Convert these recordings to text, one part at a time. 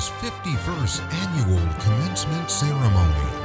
Regalia's 51st annual commencement ceremony.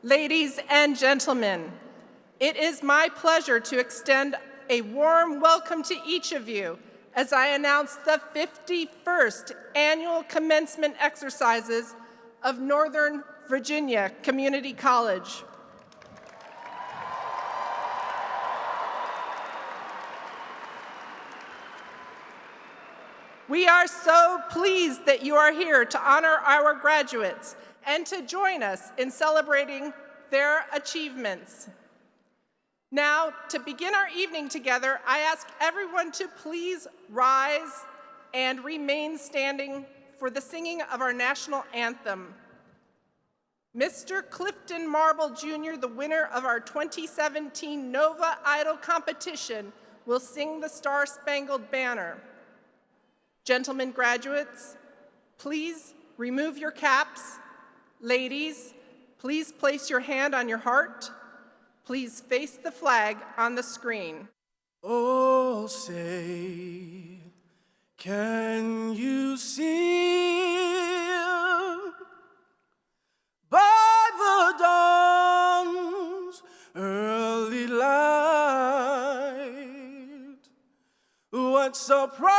Ladies and gentlemen, it is my pleasure to extend a warm welcome to each of you as I announce the 51st Annual Commencement Exercises of Northern Virginia Community College. We are so pleased that you are here to honor our graduates and to join us in celebrating their achievements. Now, to begin our evening together, I ask everyone to please rise and remain standing for the singing of our national anthem. Mr. Clifton Marble Jr., the winner of our 2017 Nova Idol competition, will sing the Star-Spangled Banner. Gentlemen graduates, please remove your caps. Ladies, please place your hand on your heart. Please face the flag on the screen. Oh, say, can you see by the dawn's early light what so proudly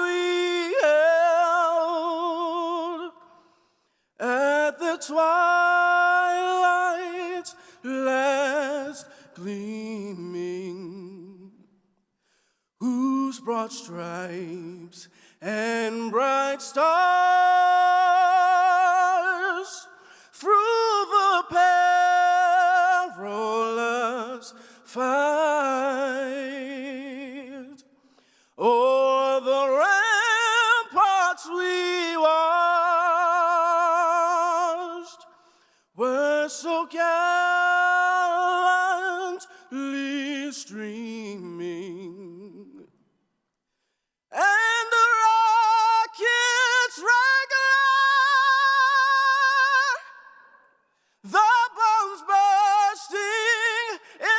we held at the twilight's last gleaming, whose broad stripes and bright stars through the perilous fight o'er the ramparts we watched were so gallantly streaming, and the rockets regular, the bombs bursting in air,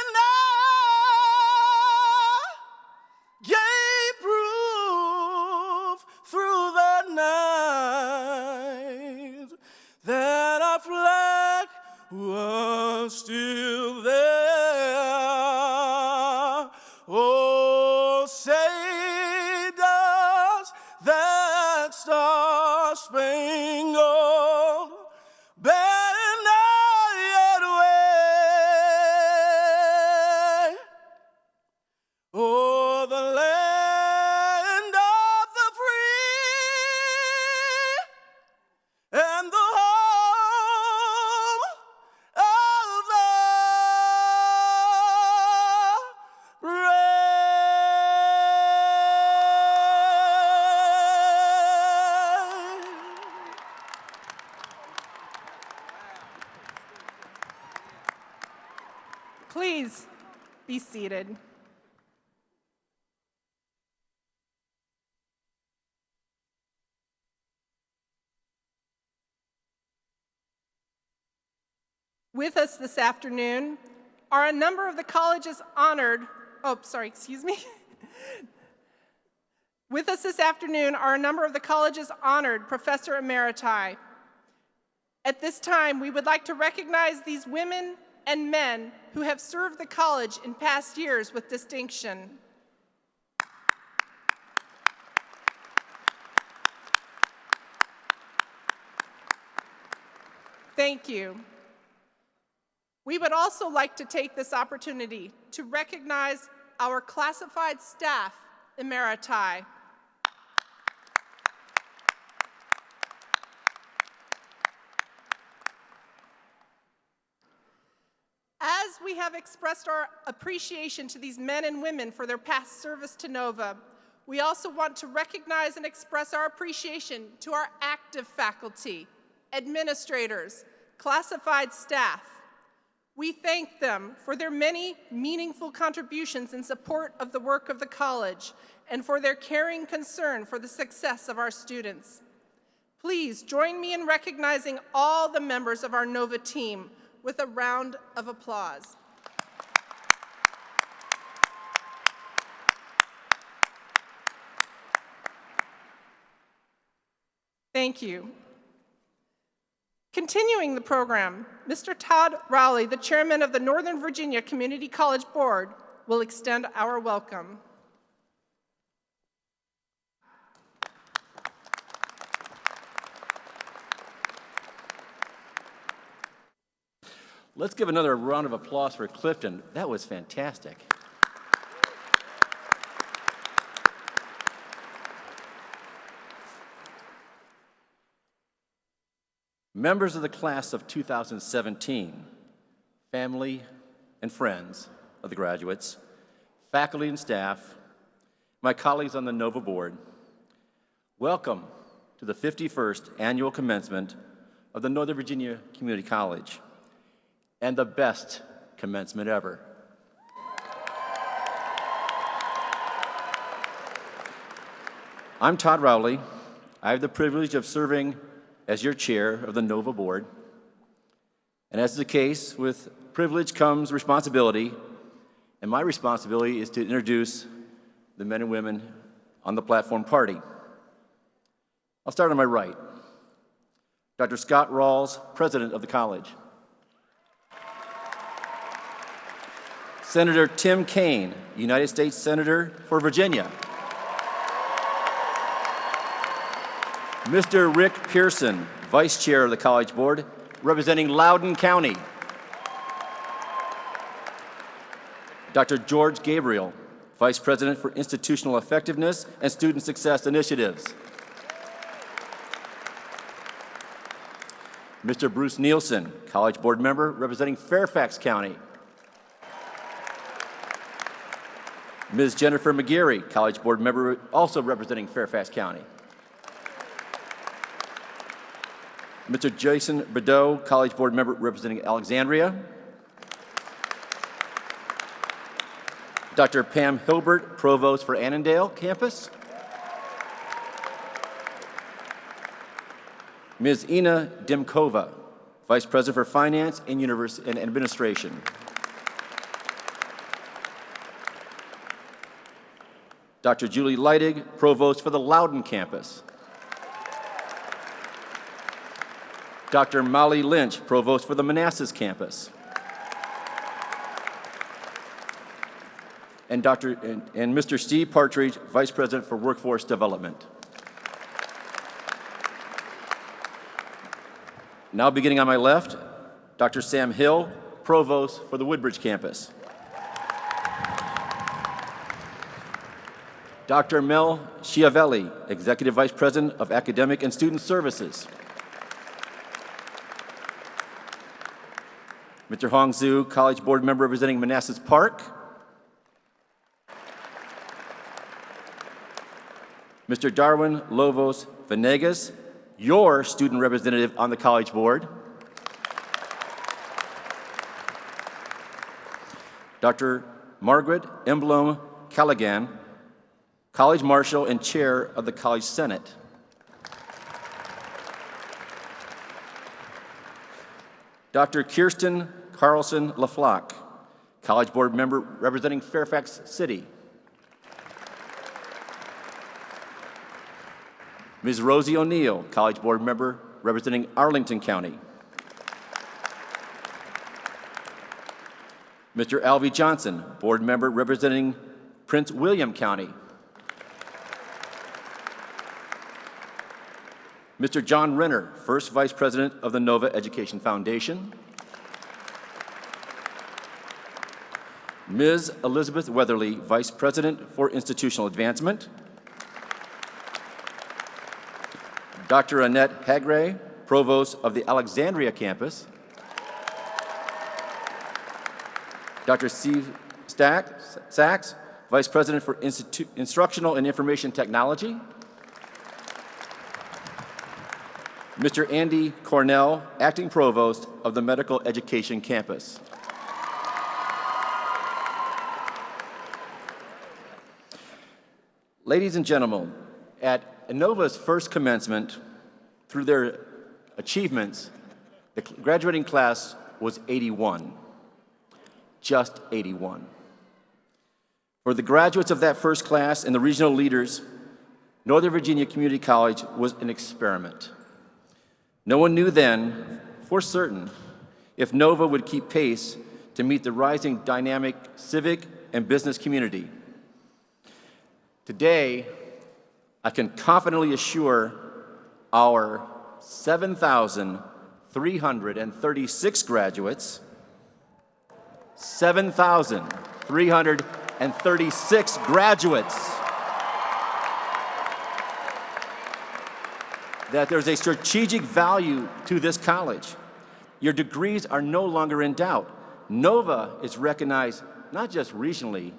gave proof through the night that our flag was still there. Oh, say does that star-spangled banner yet wave o'er the land of the free and the home of the brave? Please be seated. With us this afternoon are a number of the college's honored, With us this afternoon are a number of the college's honored Professor Emeriti. At this time, we would like to recognize these women and men who have served the college in past years with distinction. Thank you. We would also like to take this opportunity to recognize our classified staff emeriti. As we have expressed our appreciation to these men and women for their past service to Nova, we also want to recognize and express our appreciation to our active faculty, administrators, classified staff. We thank them for their many meaningful contributions in support of the work of the college and for their caring concern for the success of our students. Please join me in recognizing all the members of our Nova team with a round of applause. Thank you. Continuing the program, Mr. Todd Rowley, the chairman of the Northern Virginia Community College Board, will extend our welcome. Let's give another round of applause for Clifton. That was fantastic. Members of the class of 2017, family and friends of the graduates, faculty and staff, my colleagues on the NOVA board, welcome to the 51st annual commencement of the Northern Virginia Community College, and the best commencement ever. I'm Todd Rowley. I have the privilege of serving as your chair of the NOVA board. And as is the case, with privilege comes responsibility, and my responsibility is to introduce the men and women on the platform party. I'll start on my right. Dr. Scott Rawls, president of the college. Senator Tim Kaine, United States Senator for Virginia. Mr. Rick Pearson, Vice Chair of the College Board, representing Loudoun County. Dr. George Gabriel, Vice President for Institutional Effectiveness and Student Success Initiatives. Mr. Bruce Nielsen, College Board member, representing Fairfax County. Ms. Jennifer McGarry, College Board member, also representing Fairfax County. Mr. Jason Bordeaux, College Board member representing Alexandria. Dr. Pam Hilbert, Provost for Annandale campus. Ms. Ina Dimkova, Vice President for Finance and University and Administration. Dr. Julie Leidig, Provost for the Loudoun campus. Dr. Molly Lynch, Provost for the Manassas campus. And Mr. Steve Partridge, Vice President for Workforce Development. Now beginning on my left, Dr. Sam Hill, Provost for the Woodbridge campus. Dr. Mel Schiavelli, Executive Vice President of Academic and Student Services. Mr. Hong Zhu, College Board member representing Manassas Park. Mr. Darwin Lovos Venegas, your student representative on the College Board. Dr. Margaret Emblem Callaghan, College Marshal and Chair of the College Senate. Dr. Kirsten Carlson LaFlock, College Board member representing Fairfax City. Ms. Rosie O'Neill, College Board member representing Arlington County. Mr. Alvy Johnson, Board member representing Prince William County. Mr. John Renner, First Vice President of the Nova Education Foundation. Ms. Elizabeth Weatherly, Vice President for Institutional Advancement. Dr. Annette Hagray, Provost of the Alexandria campus. Dr. Steve Sachs, Vice President for Instructional and Information Technology. Mr. Andy Cornell, Acting Provost of the Medical Education campus. Ladies and gentlemen, at Innova's first commencement, through their achievements, the graduating class was 81, just 81. For the graduates of that first class and the regional leaders, Northern Virginia Community College was an experiment. No one knew then for certain if Nova would keep pace to meet the rising dynamic civic and business community. Today, I can confidently assure our 7,336 graduates, 7,336 graduates, that there's a strategic value to this college. Your degrees are no longer in doubt. Nova is recognized not just regionally,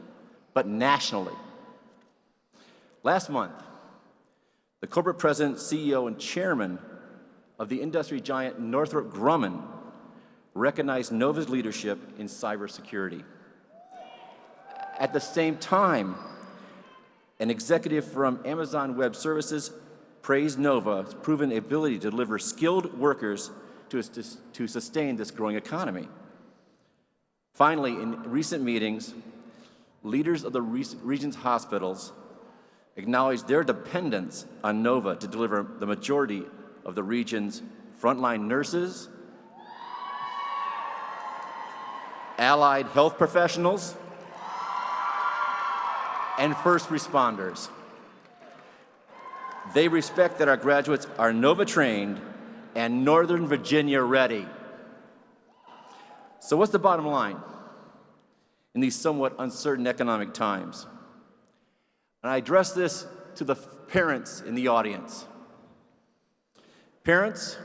but nationally. Last month, the corporate president, CEO, and chairman of the industry giant Northrop Grumman recognized Nova's leadership in cybersecurity. At the same time, an executive from Amazon Web Services praised Nova's proven ability to deliver skilled workers to sustain this growing economy. Finally, in recent meetings, leaders of the region's hospitals acknowledged their dependence on Nova to deliver the majority of the region's frontline nurses, allied health professionals, and first responders. They respect that our graduates are Nova trained and Northern Virginia ready. So what's the bottom line in these somewhat uncertain economic times? And I address this to the parents in the audience. Parents,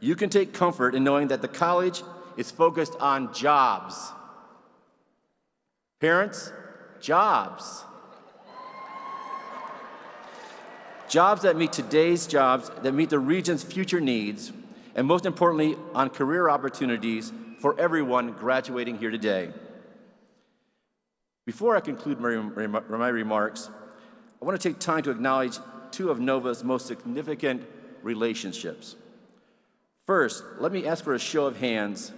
you can take comfort in knowing that the college is focused on jobs. Parents, jobs. Jobs that meet today's jobs, that meet the region's future needs, and most importantly, on career opportunities for everyone graduating here today. Before I conclude my remarks, I want to take time to acknowledge two of Nova's most significant relationships. First, let me ask for a show of hands.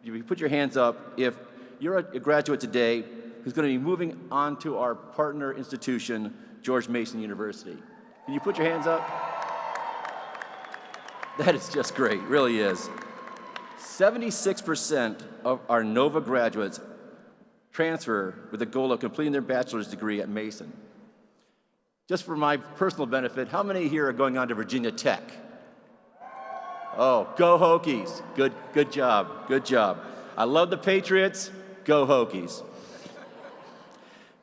You put your hands up if you're a graduate today who's going to be moving on to our partner institution, George Mason University. Can you put your hands up? That is just great, really is. 76% of our Nova graduates transfer with the goal of completing their bachelor's degree at Mason. Just for my personal benefit, how many here are going on to Virginia Tech? Oh, go Hokies. Good job, good job. I love the Patriots, go Hokies.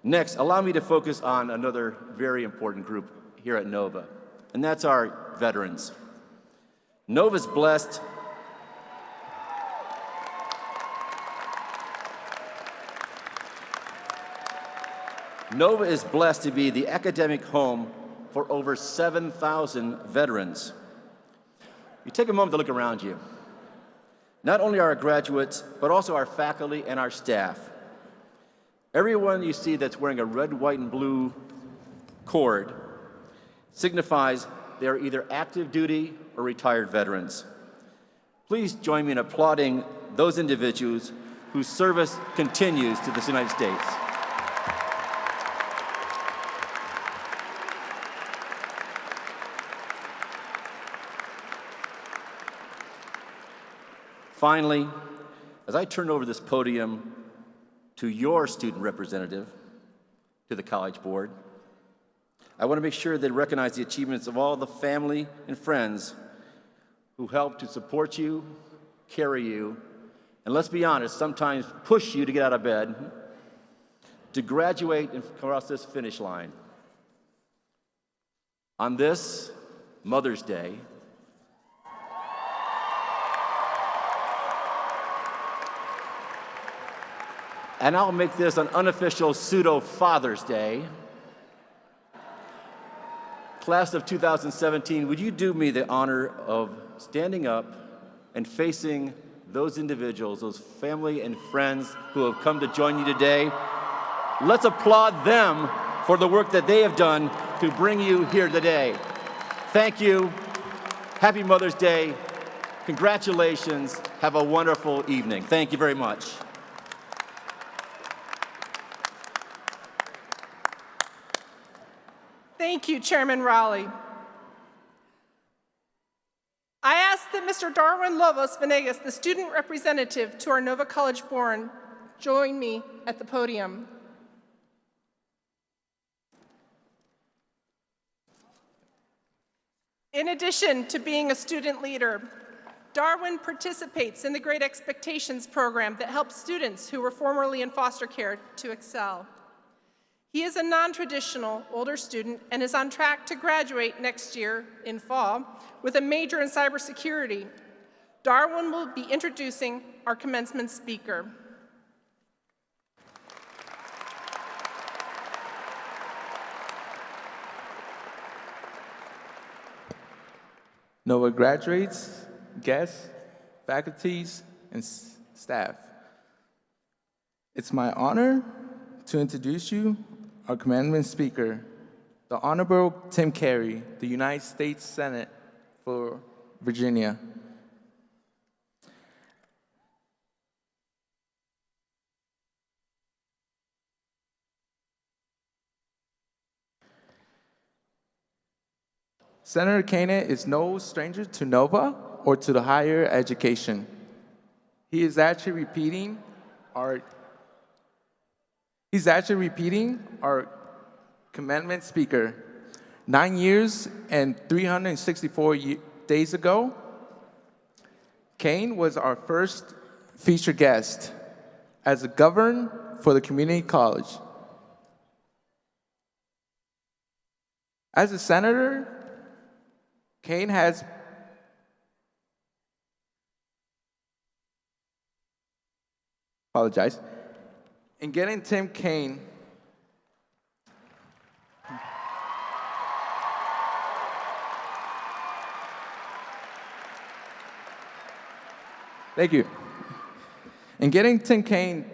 Next, allow me to focus on another very important group here at Nova, and that's our veterans. Nova's blessed Nova is blessed to be the academic home for over 7,000 veterans. You take a moment to look around you. Not only our graduates, but also our faculty and our staff. Everyone you see that's wearing a red, white, and blue cord signifies they are either active duty or retired veterans. Please join me in applauding those individuals whose service continues to the United States. Finally, as I turn over this podium to your student representative, to the College Board, I want to make sure they recognize the achievements of all the family and friends who help to support you, carry you, and let's be honest, sometimes push you to get out of bed, to graduate and cross this finish line. On this Mother's Day, and I'll make this an unofficial pseudo-Father's Day. Class of 2017, would you do me the honor of standing up and facing those individuals, those family and friends who have come to join you today? Let's applaud them for the work that they have done to bring you here today. Thank you. Happy Mother's Day. Congratulations. Have a wonderful evening. Thank you very much. Thank you, Chairman Rowley. I ask ask that Mr. Darwin Lovos Venegas, the student representative to our Nova College Board, join me at the podium. In addition to being a student leader, Darwin participates in the Great Expectations program that helps students who were formerly in foster care to excel. He is a non-traditional older student and is on track to graduate next year in fall with a major in cybersecurity. Darwin will be introducing our commencement speaker. Nova graduates, guests, faculties, and staff. It's my honor to introduce you our commencement speaker, the Honorable Tim Carey, the United States Senate for Virginia. Senator Kaine is no stranger to Nova or to the higher education. He is actually repeating our commencement speaker. 9 years and 364 days ago, Kaine was our first featured guest as a governor for the community college. As a senator, Kaine has in getting Tim Kaine thank you. In getting Tim Kaine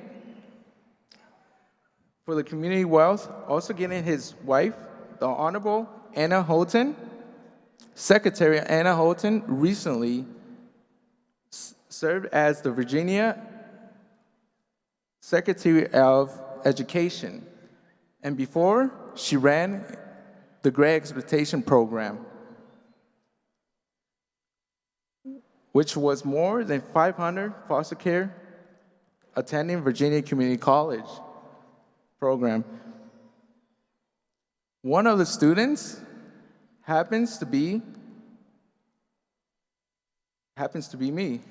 for the community wealth, also getting his wife, the Honorable Anna Holton, Secretary Anna Holton recently served as the Virginia Secretary of Education, and before, she ran the Great Expectation program, which was more than 500 foster care attending Virginia Community College program. One of the students happens to be me.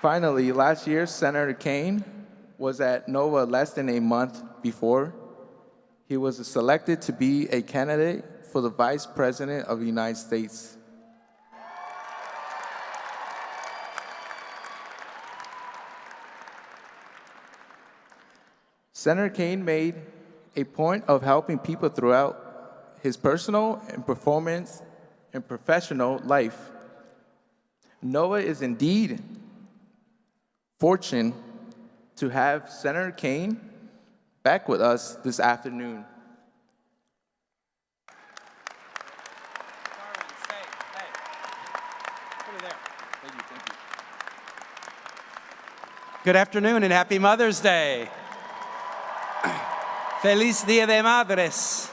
Finally, last year, Senator Kaine was at Nova less than a month before. He was selected to be a candidate for the Vice President of the United States. Senator Kaine made a point of helping people throughout his personal and performance and professional life. Nova is indeed fortunate to have Senator Kaine back with us this afternoon. Good afternoon and happy Mother's Day. Feliz Dia de Madres.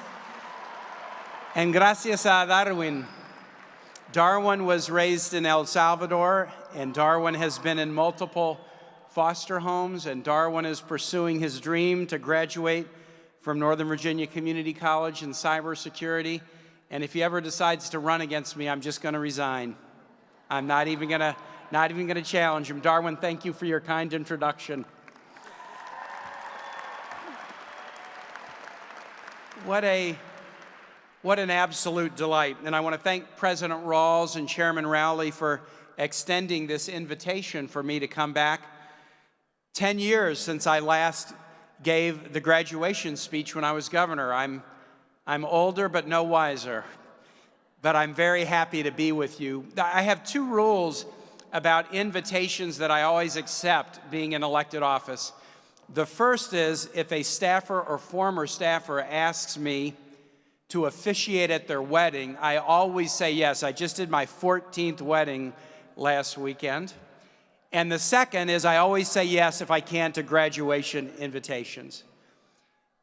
And gracias a Darwin. Darwin was raised in El Salvador, and Darwin has been in multiple foster homes, and Darwin is pursuing his dream to graduate from Northern Virginia Community College in cybersecurity. And if he ever decides to run against me, I'm just going to resign. I'm not even going to challenge him. Darwin, thank you for your kind introduction. What an absolute delight. And I want to thank President Rawls and Chairman Rowley for extending this invitation for me to come back. 10 years since I last gave the graduation speech when I was governor. I'm older but no wiser, but I'm very happy to be with you. I have two rules about invitations that I always accept being in elected office. The first is if a staffer or former staffer asks me to officiate at their wedding, I always say yes. I just did my 14th wedding last weekend. And the second is I always say yes if I can to graduation invitations.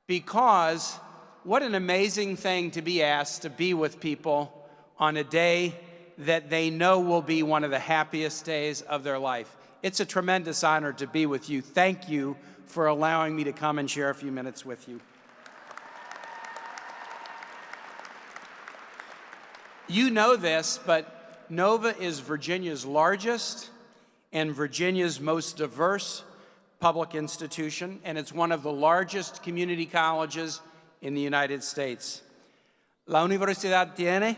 because what an amazing thing to be asked to be with people on a day that they know will be one of the happiest days of their life. It's a tremendous honor to be with you. Thank you for allowing me to come and share a few minutes with you. You know this, but Nova is Virginia's largest and Virginia's most diverse public institution, and it's one of the largest community colleges in the United States. La universidad tiene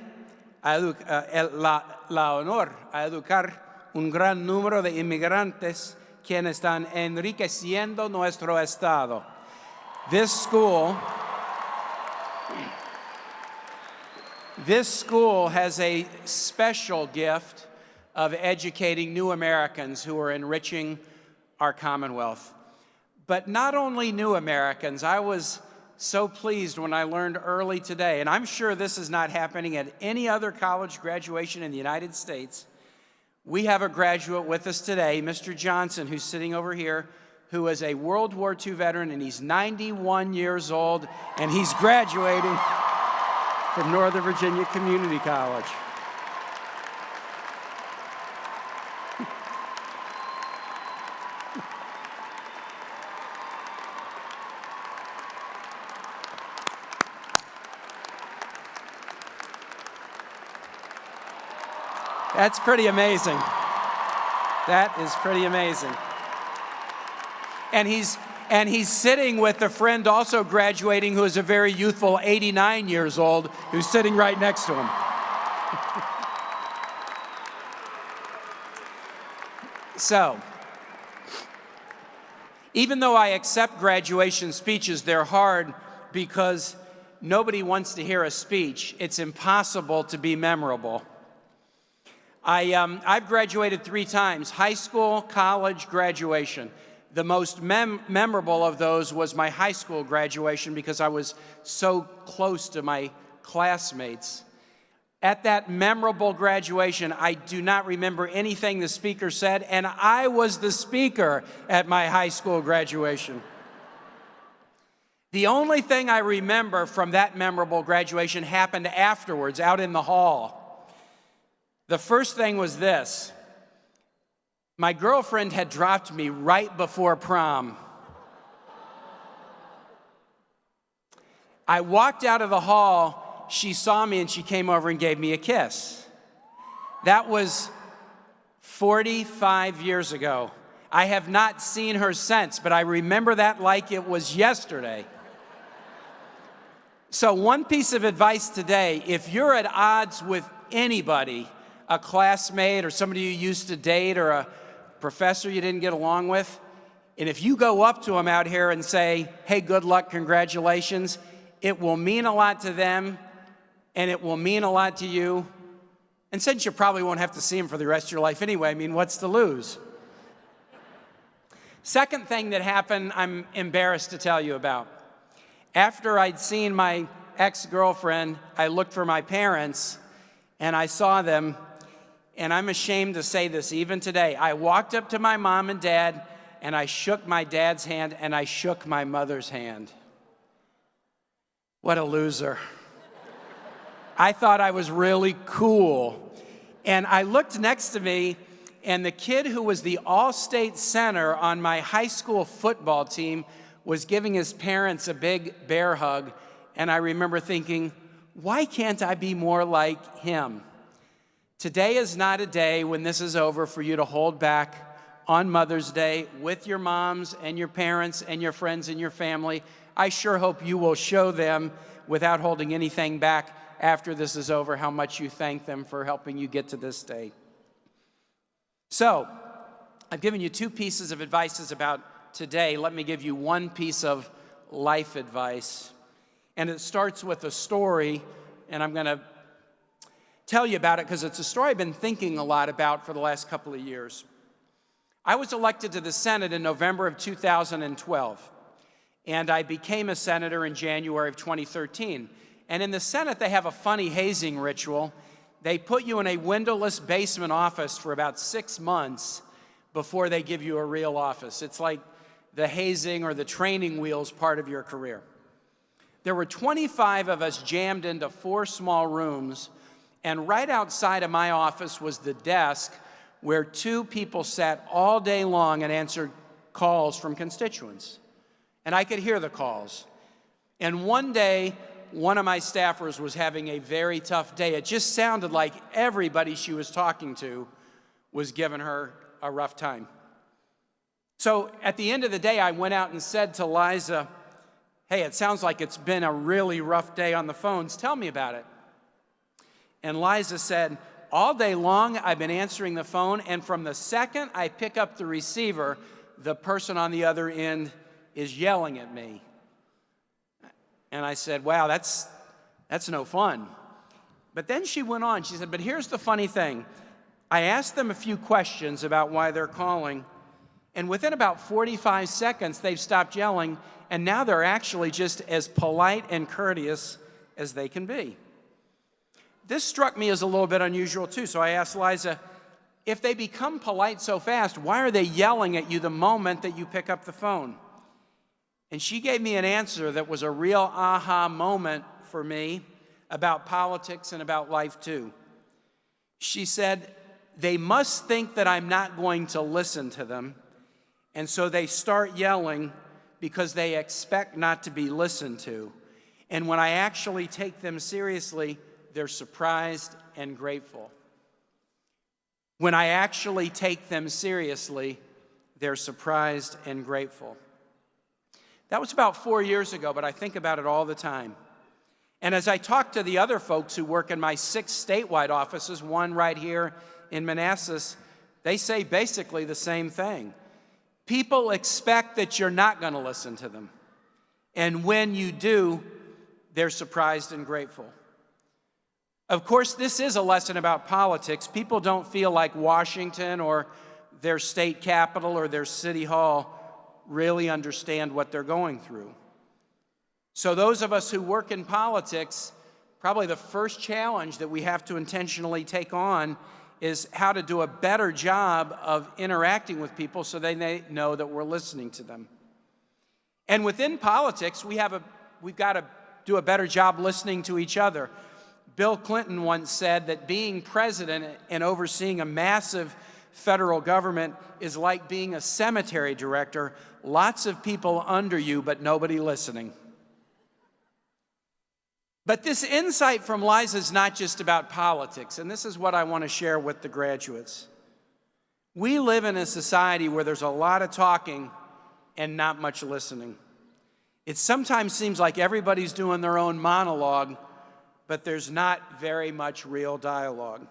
la honor a educar un gran número de inmigrantes quienes están enriqueciendo nuestro estado. This school has a special gift of educating new Americans who are enriching our Commonwealth. But not only new Americans, I was so pleased when I learned early today, and I'm sure this is not happening at any other college graduation in the United States. We have a graduate with us today, Mr. Johnson, who's sitting over here, who is a World War II veteran, and he's 91 years old, and he's graduating from Northern Virginia Community College. That's pretty amazing. That is pretty amazing. And he's sitting with a friend also graduating who is a very youthful 89 years old who's sitting right next to him. So, even though I accept graduation speeches, they're hard because nobody wants to hear a speech. It's impossible to be memorable. I've graduated 3 times, high school, college, graduation. The most memorable of those was my high school graduation because I was so close to my classmates. At that memorable graduation, I do not remember anything the speaker said, and I was the speaker at my high school graduation. The only thing I remember from that memorable graduation happened afterwards, out in the hall. The first thing was this. My girlfriend had dropped me right before prom. I walked out of the hall, she saw me, and she came over and gave me a kiss. That was 45 years ago. I have not seen her since, but I remember that like it was yesterday. So one piece of advice today, if you're at odds with anybody, a classmate or somebody you used to date or a professor you didn't get along with, and if you go up to them out here and say, hey, good luck, congratulations, it will mean a lot to them and it will mean a lot to you. And since you probably won't have to see them for the rest of your life anyway, I mean, what's to lose? Second thing that happened, I'm embarrassed to tell you about. After I'd seen my ex-girlfriend, I looked for my parents and I saw them. And I'm ashamed to say this even today. I walked up to my mom and dad, and I shook my dad's hand, and I shook my mother's hand. What a loser. I thought I was really cool. And I looked next to me, and the kid who was the all-state center on my high school football team was giving his parents a big bear hug. And I remember thinking, why can't I be more like him? Today is not a day when this is over for you to hold back on Mother's Day with your moms and your parents and your friends and your family. I sure hope you will show them, without holding anything back after this is over, how much you thank them for helping you get to this day. So, I've given you 2 pieces of advice about today. Let me give you 1 piece of life advice. And it starts with a story, and I'm going to tell you about it because it's a story I've been thinking a lot about for the last couple of years. I was elected to the Senate in November of 2012, and I became a senator in January of 2013. And in the Senate, they have a funny hazing ritual. They put you in a windowless basement office for about 6 months before they give you a real office. It's like the hazing or the training wheels part of your career. There were 25 of us jammed into 4 small rooms, and right outside of my office was the desk where 2 people sat all day long and answered calls from constituents. And I could hear the calls. And one day, one of my staffers was having a very tough day. It just sounded like everybody she was talking to was giving her a rough time. So at the end of the day, I went out and said to Liza, "Hey, it sounds like it's been a really rough day on the phones. Tell me about it." And Liza said, "All day long, I've been answering the phone, and from the second I pick up the receiver, the person on the other end is yelling at me." And I said, "Wow, that's no fun." But then she went on. She said, "But here's the funny thing. I asked them a few questions about why they're calling, and within about 45 seconds, they've stopped yelling, and now they're actually just as polite and courteous as they can be." This struck me as a little bit unusual, too, so I asked Liza, if they become polite so fast, why are they yelling at you the moment that you pick up the phone? And she gave me an answer that was a real aha moment for me about politics and about life, too. She said, "They must think that I'm not going to listen to them, and so they start yelling because they expect not to be listened to. And when I actually take them seriously, they're surprised and grateful." When I actually take them seriously, they're surprised and grateful. That was about 4 years ago, but I think about it all the time. And as I talk to the other folks who work in my 6 statewide offices, one right here in Manassas, they say basically the same thing. People expect that you're not going to listen to them. And when you do, they're surprised and grateful. Of course, this is a lesson about politics. People don't feel like Washington or their state capitol or their city hall really understand what they're going through. So those of us who work in politics, probably the first challenge that we have to intentionally take on is how to do a better job of interacting with people so they know that we're listening to them. And within politics, we've got to do a better job listening to each other. Bill Clinton once said that being president and overseeing a massive federal government is like being a cemetery director, lots of people under you, but nobody listening. But this insight from Liza is not just about politics, and this is what I want to share with the graduates. We live in a society where there's a lot of talking and not much listening. It sometimes seems like everybody's doing their own monologue, but there's not very much real dialogue.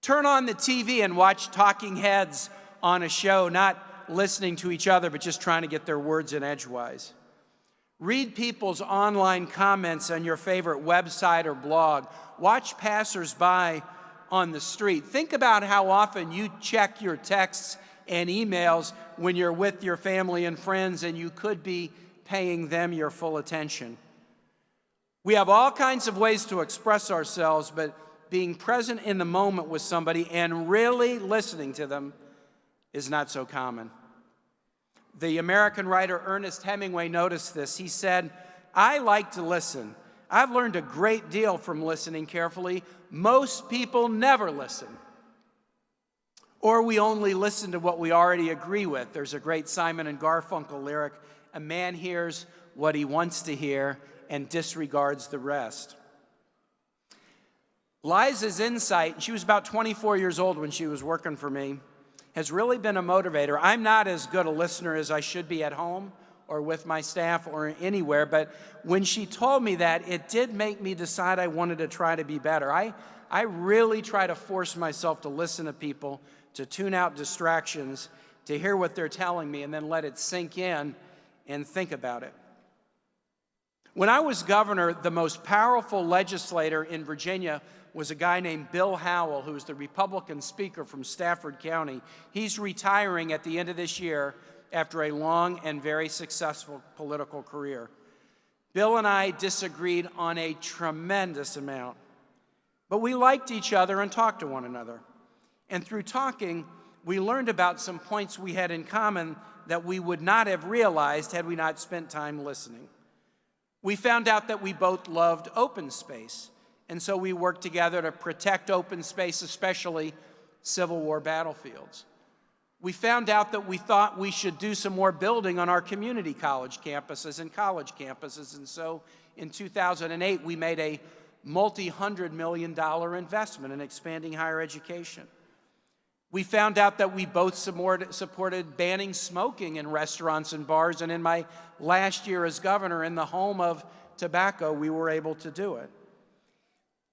Turn on the TV and watch talking heads on a show, not listening to each other, but just trying to get their words in edgewise. Read people's online comments on your favorite website or blog. Watch passersby on the street. Think about how often you check your texts and emails when you're with your family and friends and you could be paying them your full attention. We have all kinds of ways to express ourselves, but being present in the moment with somebody and really listening to them is not so common. The American writer Ernest Hemingway noticed this. He said, "I like to listen. I've learned a great deal from listening carefully. Most people never listen. Or we only listen to what we already agree with." There's a great Simon and Garfunkel lyric, "A man hears what he wants to hear and disregards the rest." Liza's insight, she was about 24 years old when she was working for me, has really been a motivator. I'm not as good a listener as I should be at home or with my staff or anywhere, but when she told me that, it did make me decide I wanted to try to be better. I really try to force myself to listen to people, to tune out distractions, to hear what they're telling me, and then let it sink in and think about it. When I was governor, the most powerful legislator in Virginia was a guy named Bill Howell, who was the Republican speaker from Stafford County. He's retiring at the end of this year after a long and very successful political career. Bill and I disagreed on a tremendous amount, but we liked each other and talked to one another. And through talking, we learned about some points we had in common that we would not have realized had we not spent time listening. We found out that we both loved open space, and so we worked together to protect open space, especially Civil War battlefields. We found out that we thought we should do some more building on our community college campuses and college campuses, and so in 2008, we made a multi-$100 million investment in expanding higher education. We found out that we both supported banning smoking in restaurants and bars, and in my last year as governor, in the home of tobacco, we were able to do it.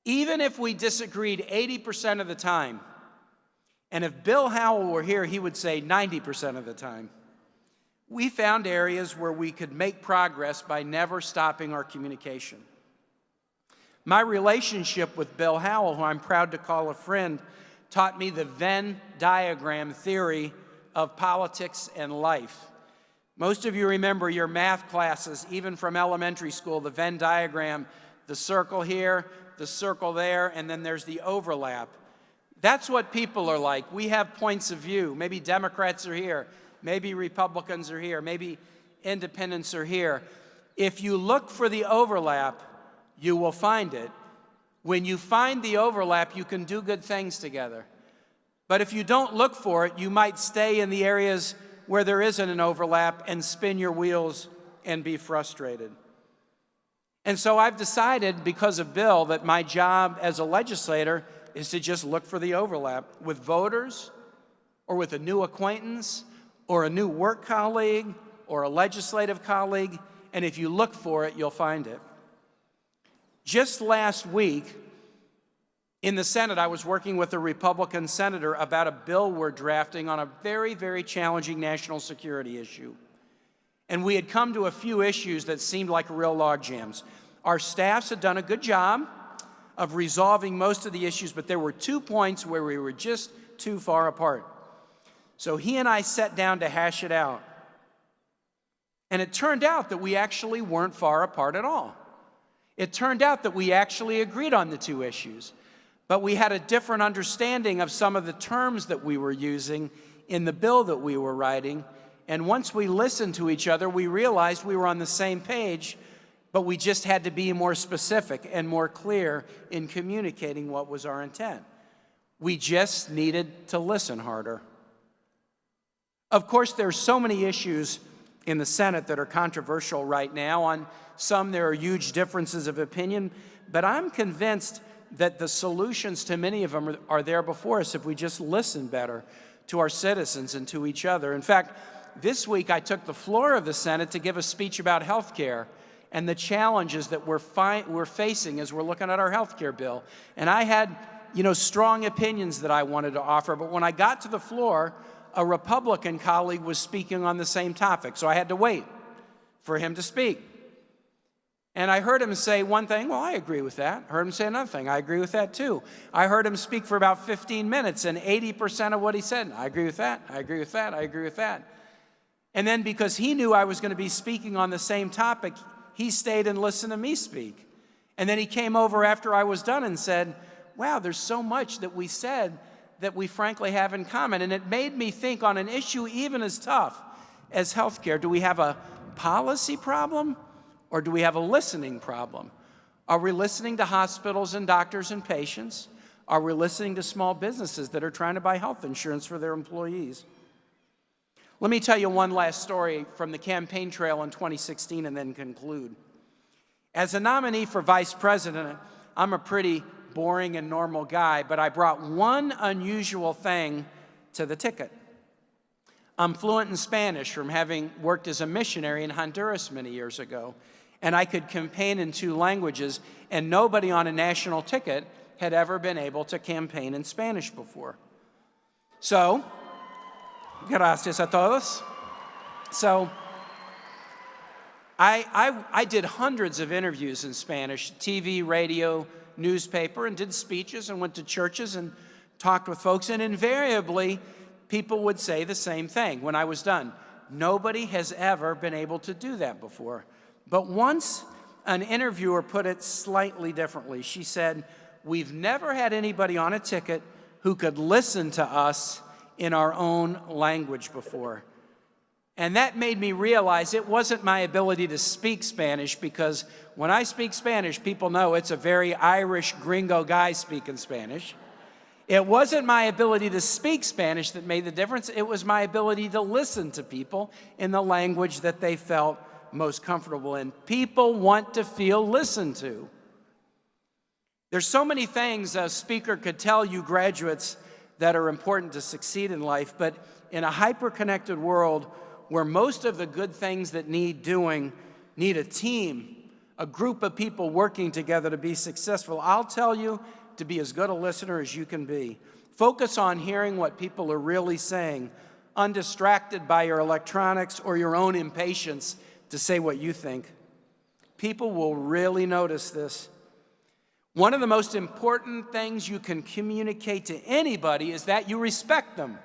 Even if we disagreed 80% of the time, and if Bill Howell were here, he would say 90% of the time, we found areas where we could make progress by never stopping our communication. My relationship with Bill Howell, who I'm proud to call a friend, taught me the Venn diagram theory of politics and life. Most of you remember your math classes, even from elementary school, the Venn diagram, the circle here, the circle there, and then there's the overlap. That's what people are like. We have points of view. Maybe Democrats are here, maybe Republicans are here, maybe independents are here. If you look for the overlap, you will find it. When you find the overlap, you can do good things together. But if you don't look for it, you might stay in the areas where there isn't an overlap and spin your wheels and be frustrated. And so I've decided, because of Bill, that my job as a legislator is to just look for the overlap with voters or with a new acquaintance or a new work colleague or a legislative colleague. And if you look for it, you'll find it. Just last week, in the Senate, I was working with a Republican senator about a bill we're drafting on a very, very challenging national security issue. And we had come to a few issues that seemed like real logjams. Our staffs had done a good job of resolving most of the issues, but there were 2 points where we were just too far apart. So he and I sat down to hash it out. And it turned out that we actually weren't far apart at all. It turned out that we actually agreed on the 2 issues, but we had a different understanding of some of the terms that we were using in the bill that we were writing. And once we listened to each other, we realized we were on the same page, but we just had to be more specific and more clear in communicating what was our intent. We just needed to listen harder. Of course, there's so many issues in the Senate that are controversial right now. On some, there are huge differences of opinion, but I'm convinced that the solutions to many of them are there before us if we just listen better to our citizens and to each other. In fact, this week I took the floor of the Senate to give a speech about health care and the challenges that we're facing as we're looking at our health care bill. And I had, strong opinions that I wanted to offer, but when I got to the floor, a Republican colleague was speaking on the same topic, so I had to wait for him to speak. And I heard him say one thing, well, I agree with that. I heard him say another thing, I agree with that too. I heard him speak for about 15 minutes, and 80% of what he said, I agree with that, I agree with that, I agree with that. And then because he knew I was going to be speaking on the same topic, he stayed and listened to me speak. And then he came over after I was done and said, wow, there's so much that we said that we frankly have in common. And it made me think, on an issue even as tough as healthcare, do we have a policy problem or do we have a listening problem? Are we listening to hospitals and doctors and patients? Are we listening to small businesses that are trying to buy health insurance for their employees? Let me tell you one last story from the campaign trail in 2016 and then conclude. As a nominee for vice president, I'm a pretty boring and normal guy, but I brought one unusual thing to the ticket. I'm fluent in Spanish from having worked as a missionary in Honduras many years ago, and I could campaign in 2 languages, and nobody on a national ticket had ever been able to campaign in Spanish before. So, gracias a todos. So, I did hundreds of interviews in Spanish, TV, radio, newspaper, and did speeches and went to churches and talked with folks, and invariably people would say the same thing when I was done. Nobody has ever been able to do that before. But once an interviewer put it slightly differently. She said, we've never had anybody on a ticket who could listen to us in our own language before. And that made me realize it wasn't my ability to speak Spanish, because when I speak Spanish, people know it's a very Irish gringo guy speaking Spanish. It wasn't my ability to speak Spanish that made the difference. It was my ability to listen to people in the language that they felt most comfortable in. People want to feel listened to. There's so many things a speaker could tell you graduates that are important to succeed in life, but in a hyper-connected world where most of the good things that need doing need a team, a group of people working together to be successful, I'll tell you to be as good a listener as you can be. Focus on hearing what people are really saying, undistracted by your electronics or your own impatience to say what you think. People will really notice this. One of the most important things you can communicate to anybody is that you respect them.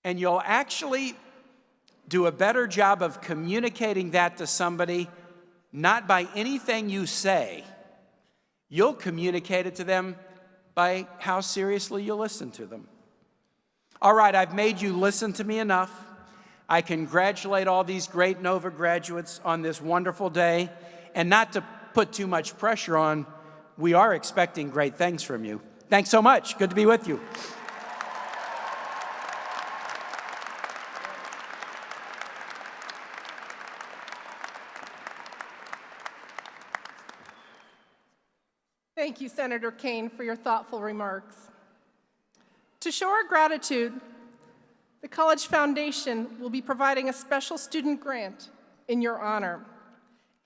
And you'll actually do a better job of communicating that to somebody, not by anything you say. You'll communicate it to them by how seriously you listen to them. All right, I've made you listen to me enough. I congratulate all these great Nova graduates on this wonderful day. And not to put too much pressure on, we are expecting great things from you. Thanks so much. Good to be with you. Thank you, Senator Kane, for your thoughtful remarks. To show our gratitude, the College Foundation will be providing a special student grant in your honor.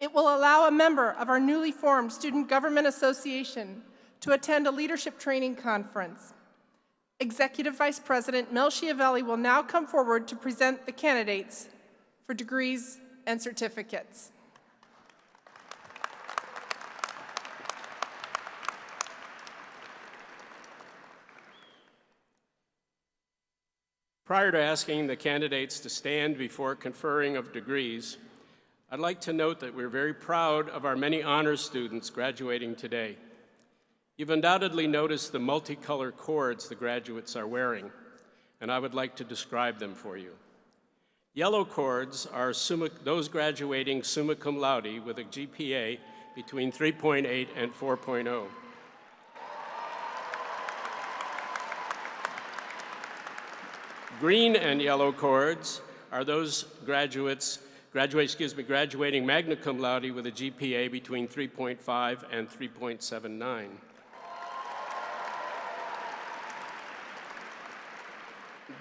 It will allow a member of our newly formed Student Government Association to attend a leadership training conference. Executive Vice President Mel Schiavelli will now come forward to present the candidates for degrees and certificates. Prior to asking the candidates to stand before conferring of degrees, I'd like to note that we're very proud of our many honors students graduating today. You've undoubtedly noticed the multicolored cords the graduates are wearing, and I would like to describe them for you. Yellow cords are those graduating summa cum laude with a GPA between 3.8 and 4.0. Green and yellow cords are those graduating magna cum laude with a GPA between 3.5 and 3.79.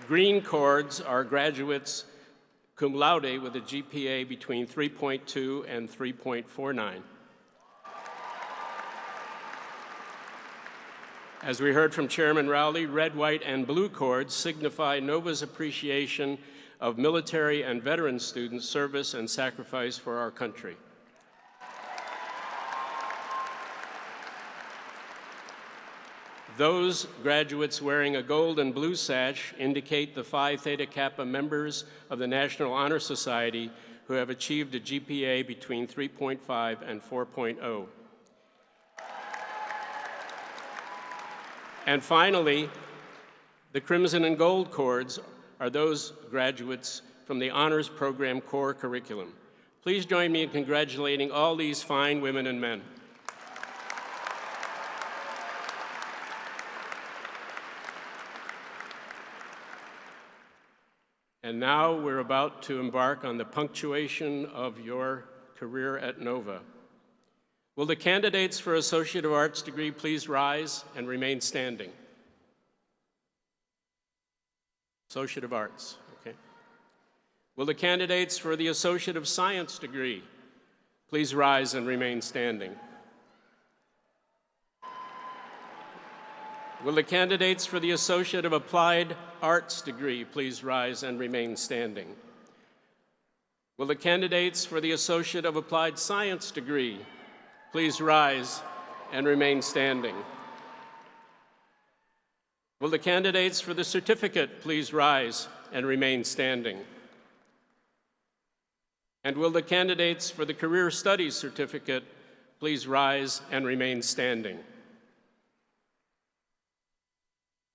Green cords are graduates cum laude with a GPA between 3.2 and 3.49. As we heard from Chairman Rowley, red, white, and blue cords signify Nova's appreciation of military and veteran students' service and sacrifice for our country. Those graduates wearing a gold and blue sash indicate the Phi Theta Kappa members of the National Honor Society who have achieved a GPA between 3.5 and 4.0. And finally, the crimson and gold cords are those graduates from the Honors Program core curriculum. Please join me in congratulating all these fine women and men. And now we're about to embark on the punctuation of your career at Nova. Will the candidates for Associate of Arts degree please rise and remain standing? Associate of Arts, okay. Will the candidates for the Associate of Science degree please rise and remain standing? Will the candidates for the Associate of Applied Arts degree please rise and remain standing? Will the candidates for the Associate of Applied Science degree please rise and remain standing? Will the candidates for the certificate please rise and remain standing? And will the candidates for the Career Studies certificate please rise and remain standing?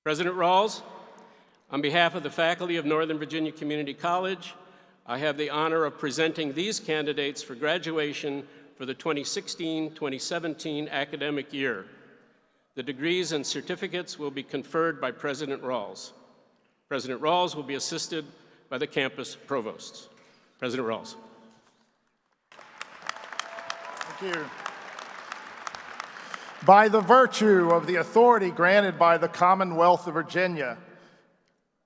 President Rawls, On behalf of the faculty of Northern Virginia Community College, I have the honor of presenting these candidates for graduation for the 2016-2017 academic year. The degrees and certificates will be conferred by President Rawls. President Rawls will be assisted by the campus provosts. President Rawls. Thank you. By the virtue of the authority granted by the Commonwealth of Virginia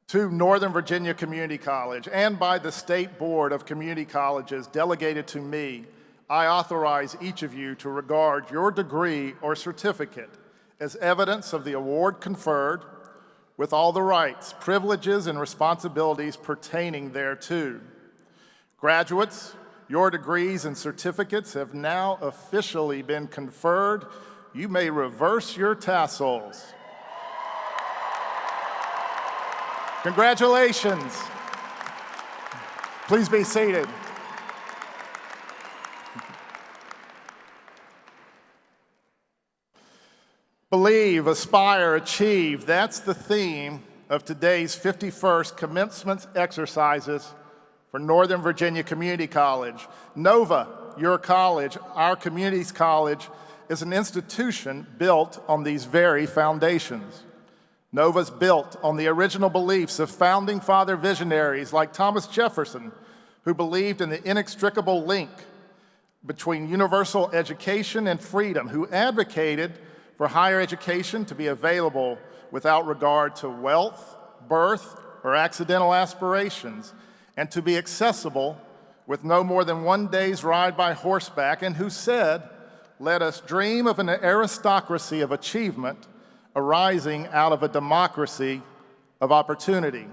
to Northern Virginia Community College and by the State Board of Community Colleges delegated to me, I authorize each of you to regard your degree or certificate as evidence of the award conferred with all the rights, privileges, and responsibilities pertaining thereto. Graduates, your degrees and certificates have now officially been conferred. You may reverse your tassels. Congratulations. Please be seated. Believe, aspire, achieve. That's the theme of today's 51st commencement exercises for Northern Virginia Community College. NOVA, your college, our community's college, is an institution built on these very foundations. NOVA's built on the original beliefs of founding father visionaries like Thomas Jefferson, who believed in the inextricable link between universal education and freedom, who advocated for higher education to be available without regard to wealth, birth, or accidental aspirations, and to be accessible with no more than one day's ride by horseback, and who said, "Let us dream of an aristocracy of achievement arising out of a democracy of opportunity."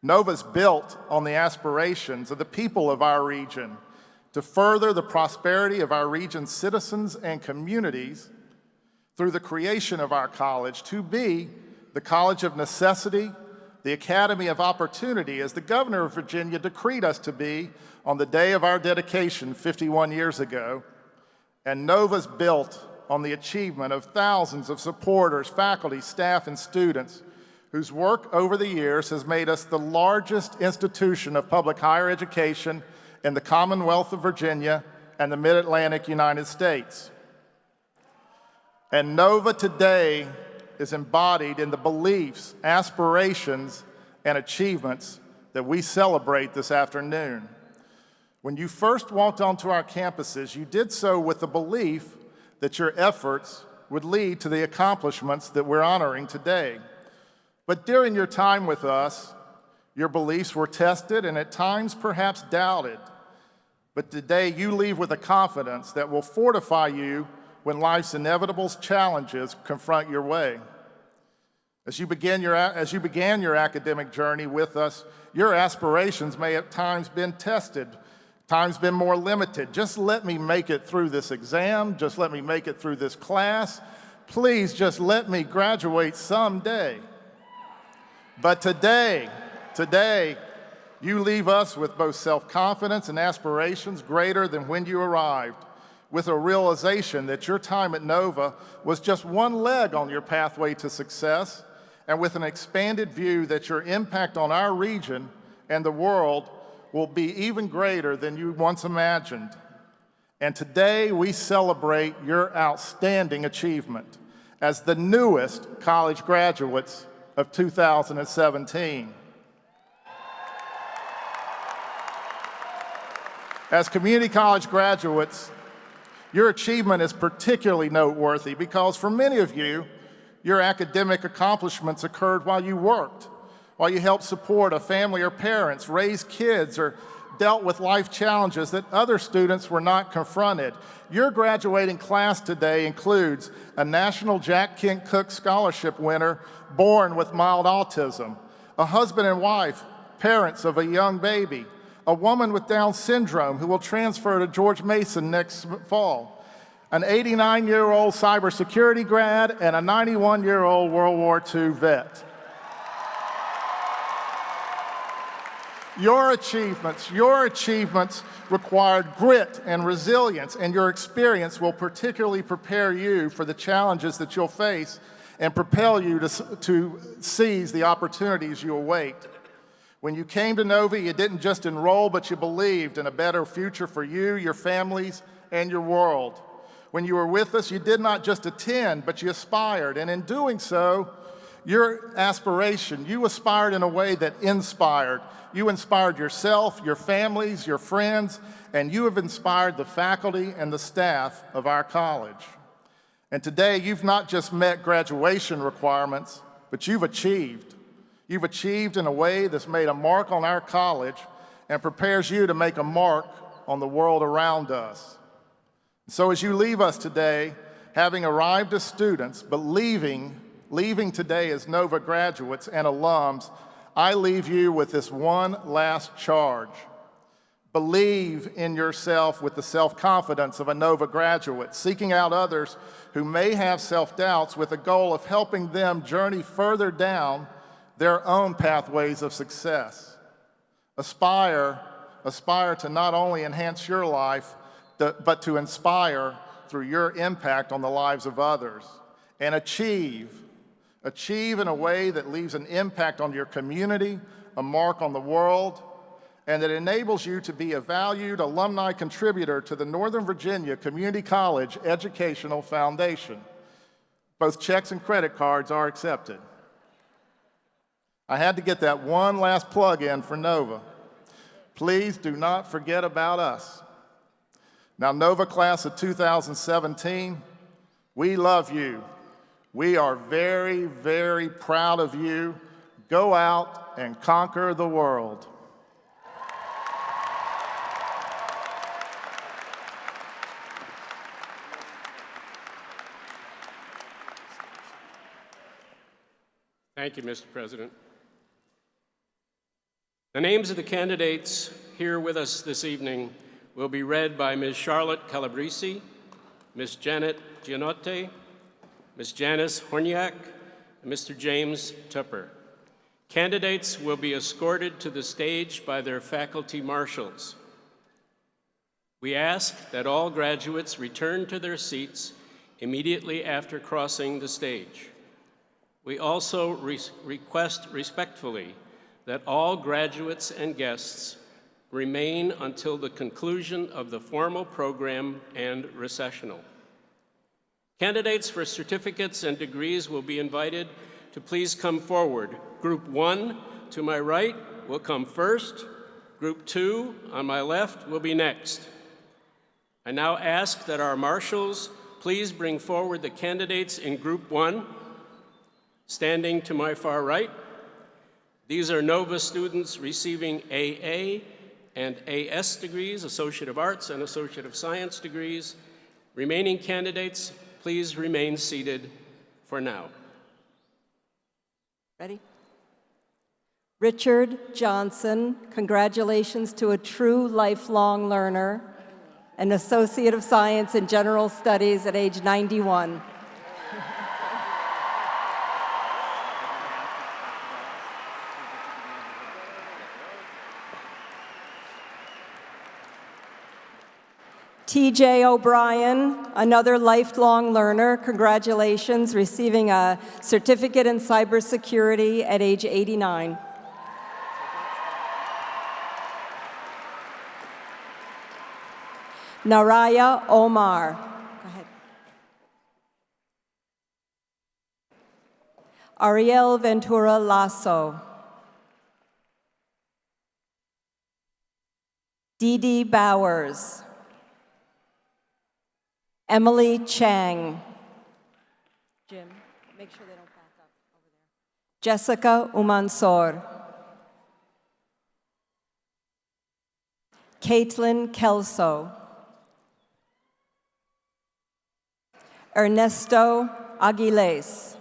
NOVA's built on the aspirations of the people of our region to further the prosperity of our region's citizens and communities through the creation of our college to be the college of necessity, the academy of opportunity, as the governor of Virginia decreed us to be on the day of our dedication 51 years ago. And NOVA's built on the achievement of thousands of supporters, faculty, staff, and students whose work over the years has made us the largest institution of public higher education in the Commonwealth of Virginia and the Mid-Atlantic United States. And NOVA today is embodied in the beliefs, aspirations, and achievements that we celebrate this afternoon. When you first walked onto our campuses, you did so with the belief that your efforts would lead to the accomplishments that we're honoring today. But during your time with us, your beliefs were tested and at times perhaps doubted. But today you leave with a confidence that will fortify you when life's inevitable challenges confront your way. As you began your academic journey with us, your aspirations may at times been tested, times been more limited. Just let me make it through this exam. Just let me make it through this class. Please just let me graduate someday. But today, you leave us with both self-confidence and aspirations greater than when you arrived, with a realization that your time at NOVA was just one leg on your pathway to success, and with an expanded view that your impact on our region and the world will be even greater than you once imagined. And today we celebrate your outstanding achievement as the newest college graduates of 2017. As community college graduates, your achievement is particularly noteworthy because for many of you, your academic accomplishments occurred while you worked, while you helped support a family or parents, raise kids, or dealt with life challenges that other students were not confronted. Your graduating class today includes a National Jack Kent Cooke Scholarship winner born with mild autism, a husband and wife, parents of a young baby, a woman with Down syndrome who will transfer to George Mason next fall, an 89-year-old cybersecurity grad, and a 91-year-old World War II vet. Your achievements required grit and resilience, and your experience will particularly prepare you for the challenges that you'll face and propel you to seize the opportunities you await. When you came to Nova, you didn't just enroll, but you believed in a better future for you, your families, and your world. When you were with us, you did not just attend, but you aspired. And in doing so, your aspiration, you aspired in a way that inspired. You inspired yourself, your families, your friends, and you have inspired the faculty and the staff of our college. And today, you've not just met graduation requirements, but you've achieved. You've achieved in a way that's made a mark on our college and prepares you to make a mark on the world around us. So as you leave us today, having arrived as students, but leaving today as Nova graduates and alums, I leave you with this one last charge. Believe in yourself with the self-confidence of a Nova graduate, seeking out others who may have self-doubts with the goal of helping them journey further down their own pathways of success. Aspire to not only enhance your life, but to inspire through your impact on the lives of others. And achieve in a way that leaves an impact on your community, a mark on the world, and that enables you to be a valued alumni contributor to the Northern Virginia Community College Educational Foundation. Both checks and credit cards are accepted. I had to get that one last plug in for Nova. Please do not forget about us. Now, Nova class of 2017, we love you. We are very, very proud of you. Go out and conquer the world. Thank you, Mr. President. The names of the candidates here with us this evening will be read by Ms. Charlotte Calabresi, Ms. Janet Gianotte, Ms. Janice Horniak, and Mr. James Tupper. Candidates will be escorted to the stage by their faculty marshals. We ask that all graduates return to their seats immediately after crossing the stage. We also request respectfully that all graduates and guests remain until the conclusion of the formal program and recessional. Candidates for certificates and degrees will be invited to please come forward. Group 1 to my right will come first. Group 2 on my left will be next. I now ask that our marshals please bring forward the candidates in Group 1. Standing to my far right, these are Nova students receiving AA and AS degrees, Associate of Arts and Associate of Science degrees. Remaining candidates, please remain seated for now. Ready? Richard Johnson, congratulations to a true lifelong learner, an Associate of Science in General Studies at age 91. TJ O'Brien, another lifelong learner, congratulations, receiving a certificate in cybersecurity at age 89. Naraya Omar. Go ahead. Ariel Ventura Lasso. Dee Bowers. Emily Chang. Jim, make sure they don't back up over there. Jessica Umansor. Caitlin Kelso. Ernesto Aguiles.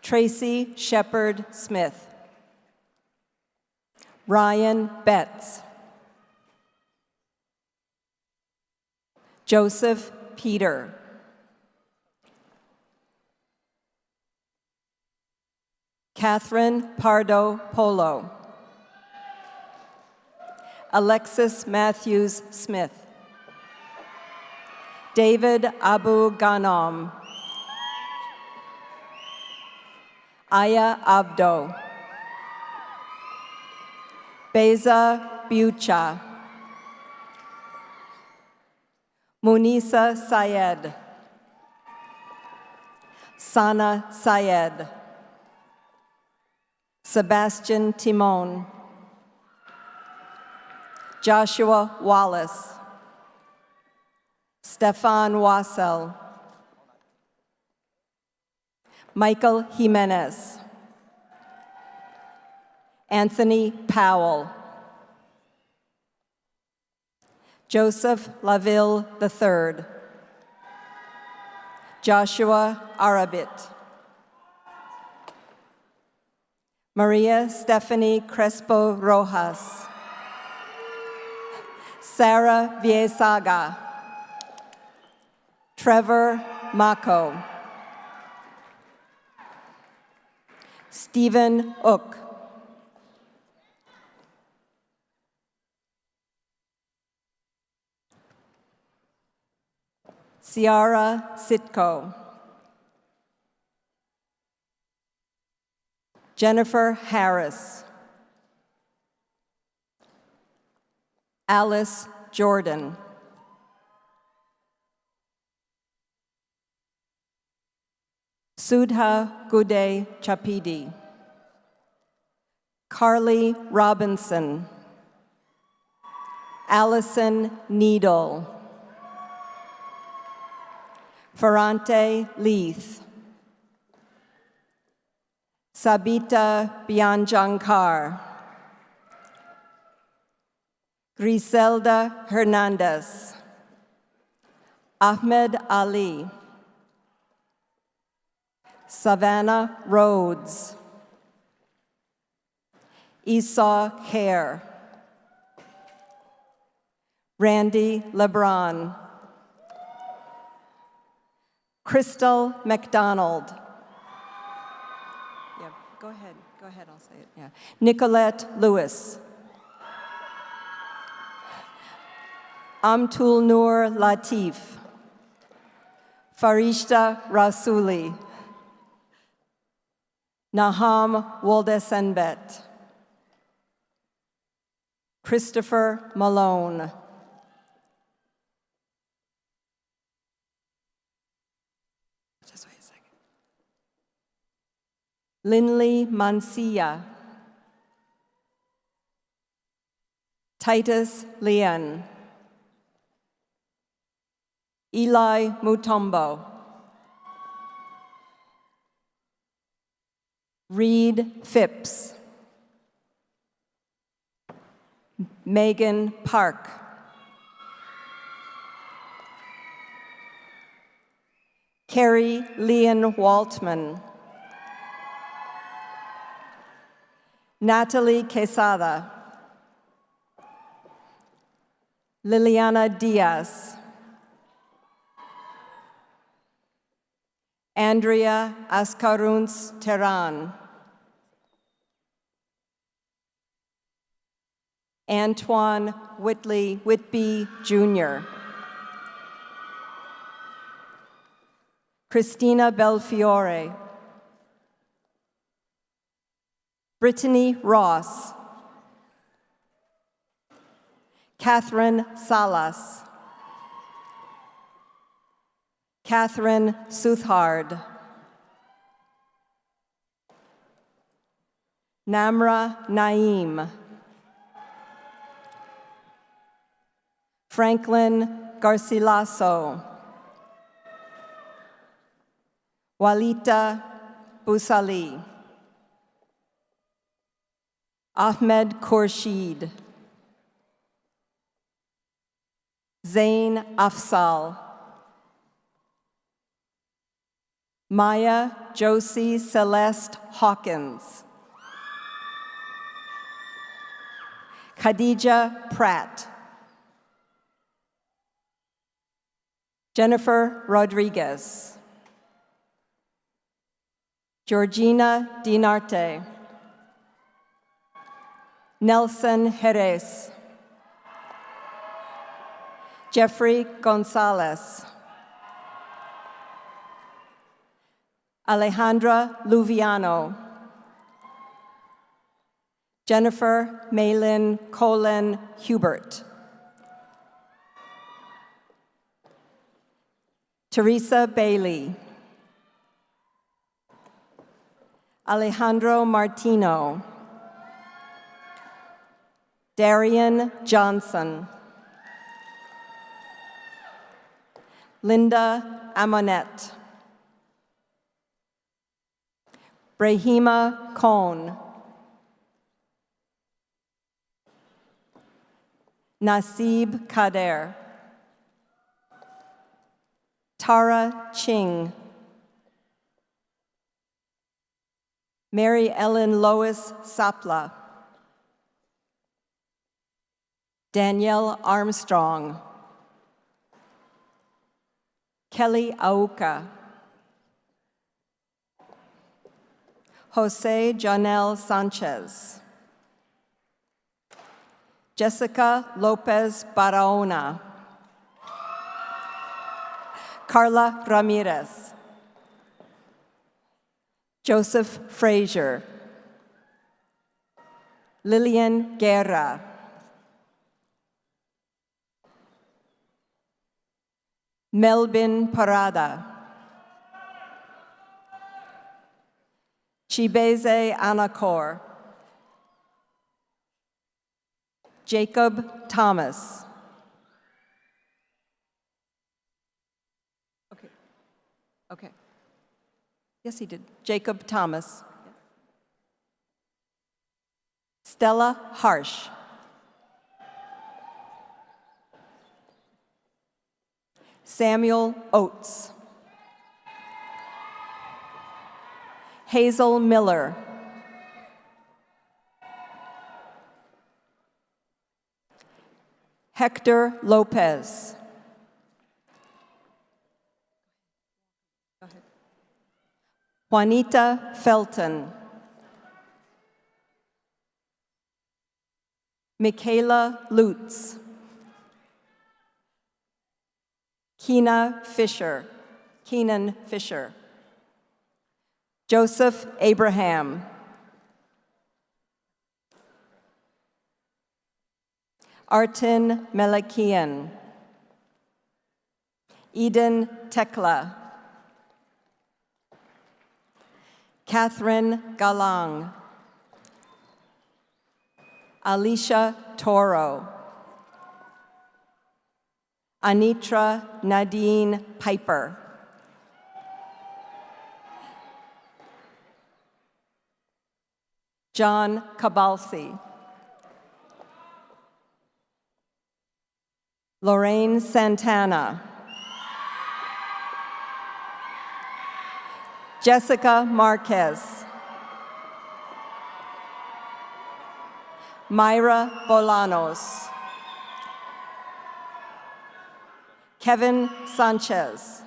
Tracy Shepard Smith. Ryan Betts. Joseph Peter. Catherine Pardo Polo. Alexis Matthews Smith. David Abu Ghanem. Aya Abdo, Beza Bucha, Munisa Syed, Sana Syed, Sebastian Timon, Joshua Wallace, Stefan Wassel, Michael Jimenez, Anthony Powell, Joseph Laville III, Joshua Arabit, Maria Stephanie Crespo Rojas, Sarah Viesaga, Trevor Mako, Stephen Ook, Ciara Sitko, Jennifer Harris, Alice Jordan, Sudha Gude Chapidi, Carly Robinson, Allison Needle, Ferrante Leith, Sabita Bianjankar, Griselda Hernandez, Ahmed Ali, Savannah Rhodes, Esau Kerr, Randy LeBron, Crystal McDonald. Yeah, go ahead, I'll say it. Yeah. Nicolette Lewis. Amtul Noor Latif. Farishta Rasuli. Naham Woldesenbet. Christopher Malone. Just wait a second. Linley Mancia. Titus Lien. Eli Mutombo. Reed Phipps. Megan Park. Carrie Leon Waltman. Natalie Quesada. Liliana Diaz. Andrea Ascaruns Terran. Antoine Whitby Jr. Christina Belfiore. Brittany Ross. Catherine Salas. Catherine Suthard. Namra Naim. Franklin Garcilaso. Walita Busali. Ahmed Khurshid. Zain Afsal. Maya Josie Celeste Hawkins. Khadija Pratt. Jennifer Rodriguez. Georgina Dinarte. Nelson Jerez. Jeffrey Gonzalez. Alejandra Luviano. Jennifer Malin Colin Hubert. Teresa Bailey. Alejandro Martino. Darian Johnson. Linda Amonette. Brahima Cohn. Nasib Kader. Tara Ching. Mary Ellen Lois Sapla. Danielle Armstrong. Kelly Auka. Jose Janel Sanchez. Jessica Lopez Barahona. Carla Ramirez. Joseph Frazier. Lillian Guerra. Melvin Parada. Chibeze Anacor. Jacob Thomas. Okay. Yes, he did. Jacob Thomas. Stella Harsh. Samuel Oates. Hazel Miller. Hector Lopez. Juanita Felton. Michaela Lutz. Keenan Fisher. Joseph Abraham. Artin Melakian. Eden Tekla. Catherine Galang. Alicia Toro. Anitra Nadine Piper. John Cabalsi. Lorraine Santana. Jessica Marquez. Myra Bolanos. Kevin Sanchez.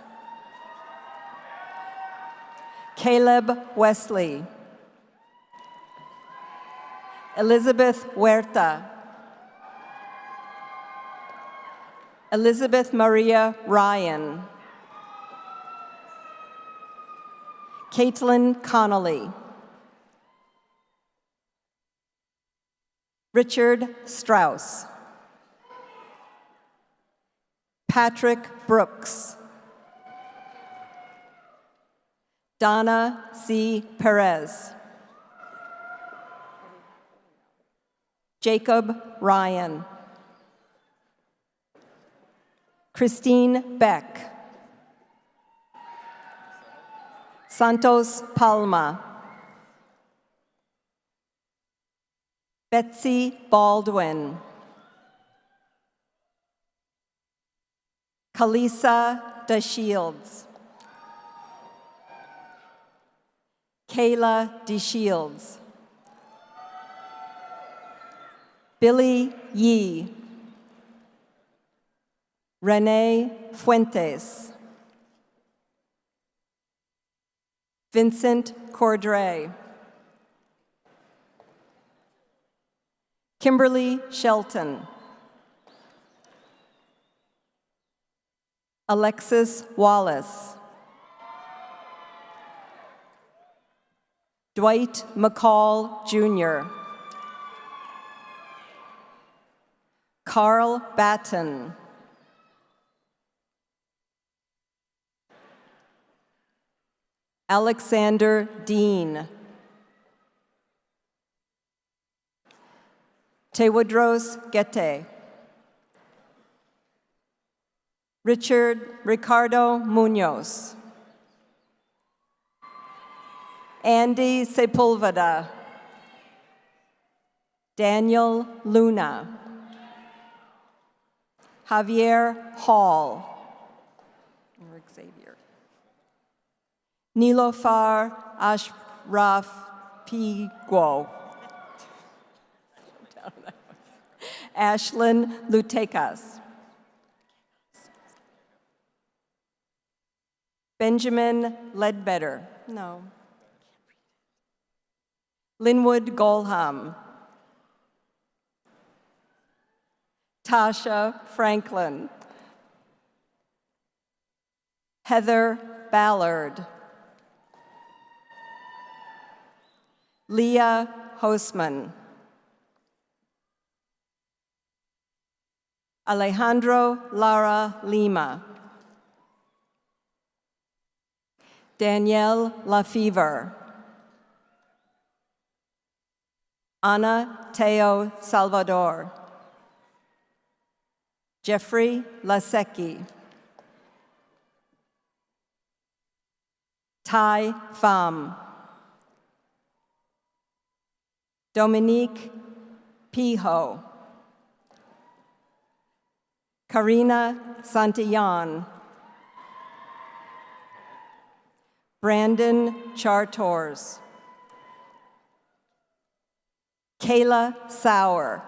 Caleb Wesley. Elizabeth Huerta. Elizabeth Maria Ryan. Caitlin Connolly. Richard Strauss. Patrick Brooks. Donna C. Perez. Jacob Ryan. Christine Beck. Santos Palma. Betsy Baldwin. Kalisa DeShields. Kayla DeShields. Billy Yee. Renee Fuentes. Vincent Cordray. Kimberly Shelton. Alexis Wallace. Dwight McCall, Jr. Carl Batten. Alexander Dean. Tewodros Gete. Ricardo Munoz. Andy Sepulveda. Daniel Luna. Javier Hall. Xavier. Nilofar Ashraf Piguo. Ashlyn Lutekas. Benjamin Ledbetter. No. Linwood Golham. Tasha Franklin. Heather Ballard. Leah Hostman. Alejandro Lara Lima. Danielle Lafever. Ana Teo Salvador. Jeffrey Lasecki. Tai Pham. Dominique Pijo. Karina Santillan. Brandon Chartors. Kayla Sauer.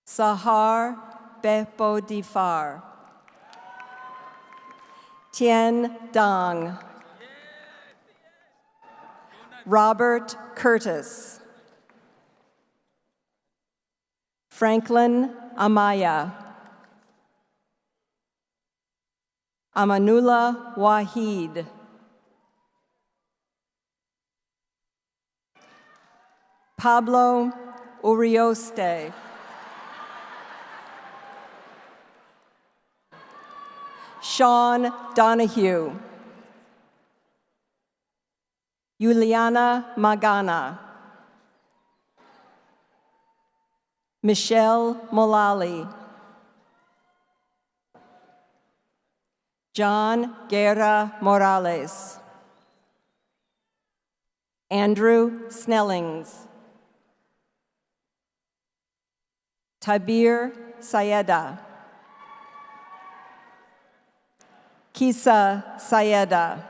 Sahar Bepodifar. Tien Dong. Robert Curtis. Franklin Amaya. Amanullah Wahid. Pablo Urioste. Sean Donahue. Juliana Magana. Michelle Molali. John Guerra Morales. Andrew Snellings. Tabir Sayeda. Kisa Sayeda.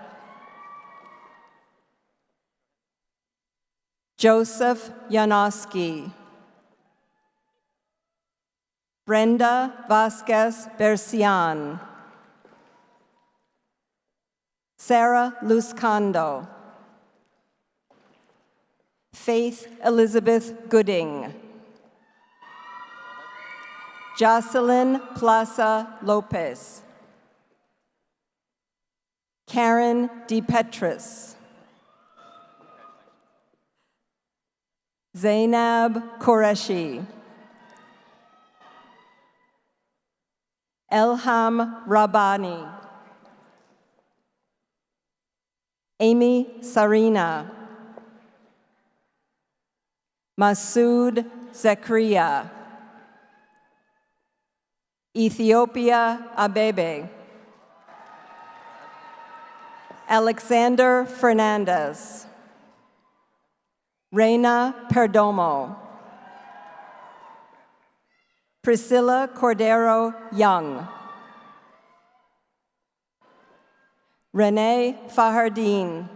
Joseph Yanowski. Brenda Vasquez Bercian. Sarah Luscando. Faith Elizabeth Gooding. Jocelyn Plaza Lopez. Karen DePetris. Zainab Qureshi. Elham Rabbani. Amy Sarina. Masood Zakaria. Ethiopia Abebe. Alexander Fernandez. Reina Perdomo. Priscilla Cordero Young. Renee Fahardeen.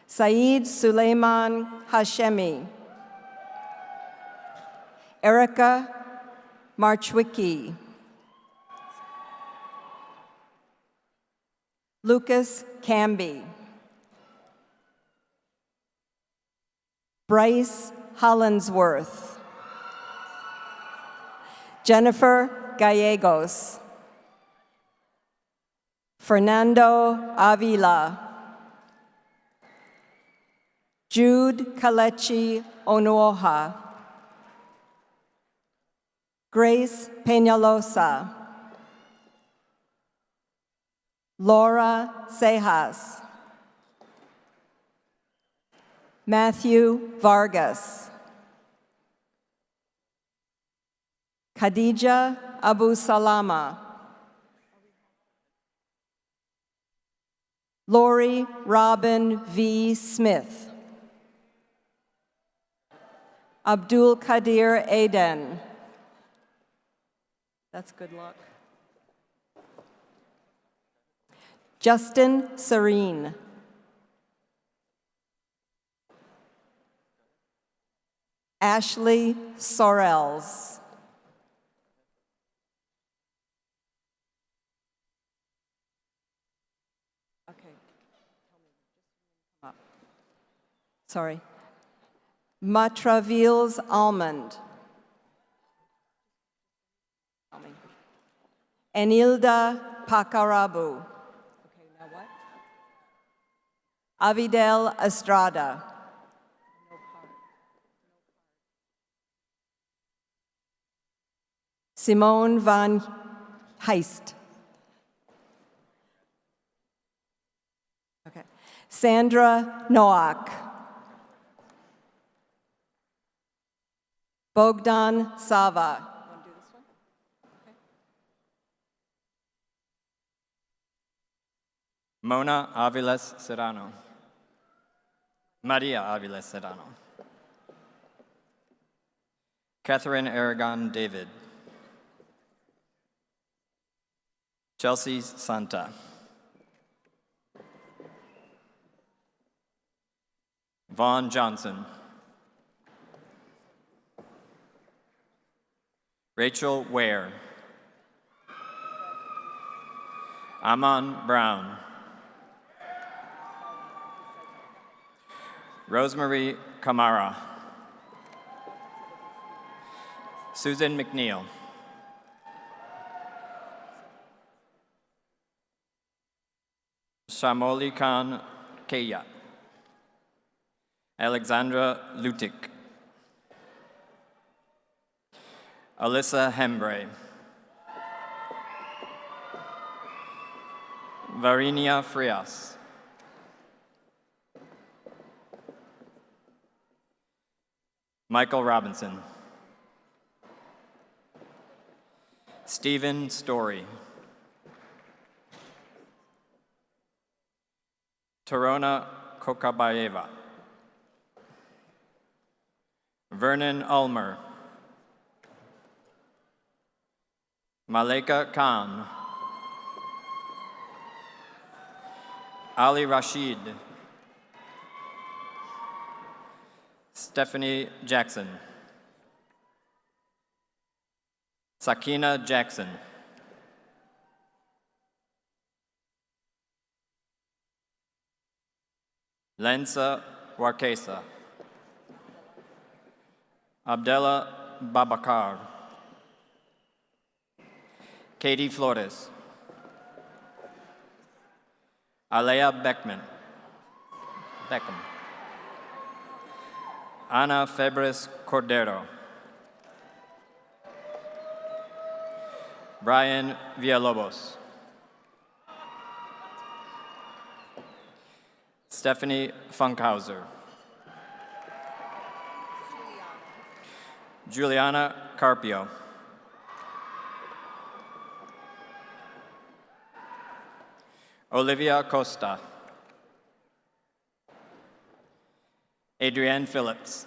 Saeed Suleiman Hashemi. Erica Marchwicki. Lucas Camby. Bryce Hollinsworth. Jennifer Gallegos. Fernando Avila. Jude Kalechi Onuoha, Grace Peñalosa, Laura Sejas, Matthew Vargas, Khadija Abu Salama, Lori Robin V. Smith, Abdul Qadir Aden. That's good luck. Justin Serene. Ashley Sorrells. Okay. Sorry. Matravils Almond. Enilda Pacarabu. Okay, now what? Avidel Estrada. Simone van Heist. Okay. Sandra Noack. Bogdan Sava. Want to do this one? Okay. Mona Aviles Serrano. Maria Aviles Serrano. Catherine Aragon David. Chelsea Santa. Vaughn Johnson. Rachel Ware. Amon Brown. Rosemary Camara. Susan McNeil. Shamoli Khan Keya. Alexandra Lutic. Alyssa Hembre. Varinia Frias. Michael Robinson. Stephen Story. Torona Kokabayeva. Vernon Ulmer. Maleka Khan. Ali Rashid. Stephanie Jackson. Sakina Jackson. Lensa Warkesa. Abdella Babakar. Katie Flores. Alea Beckham. Ana Febres Cordero. Brian Villalobos. Stephanie Funkhauser. Juliana Carpio. Olivia Costa. Adrienne Phillips.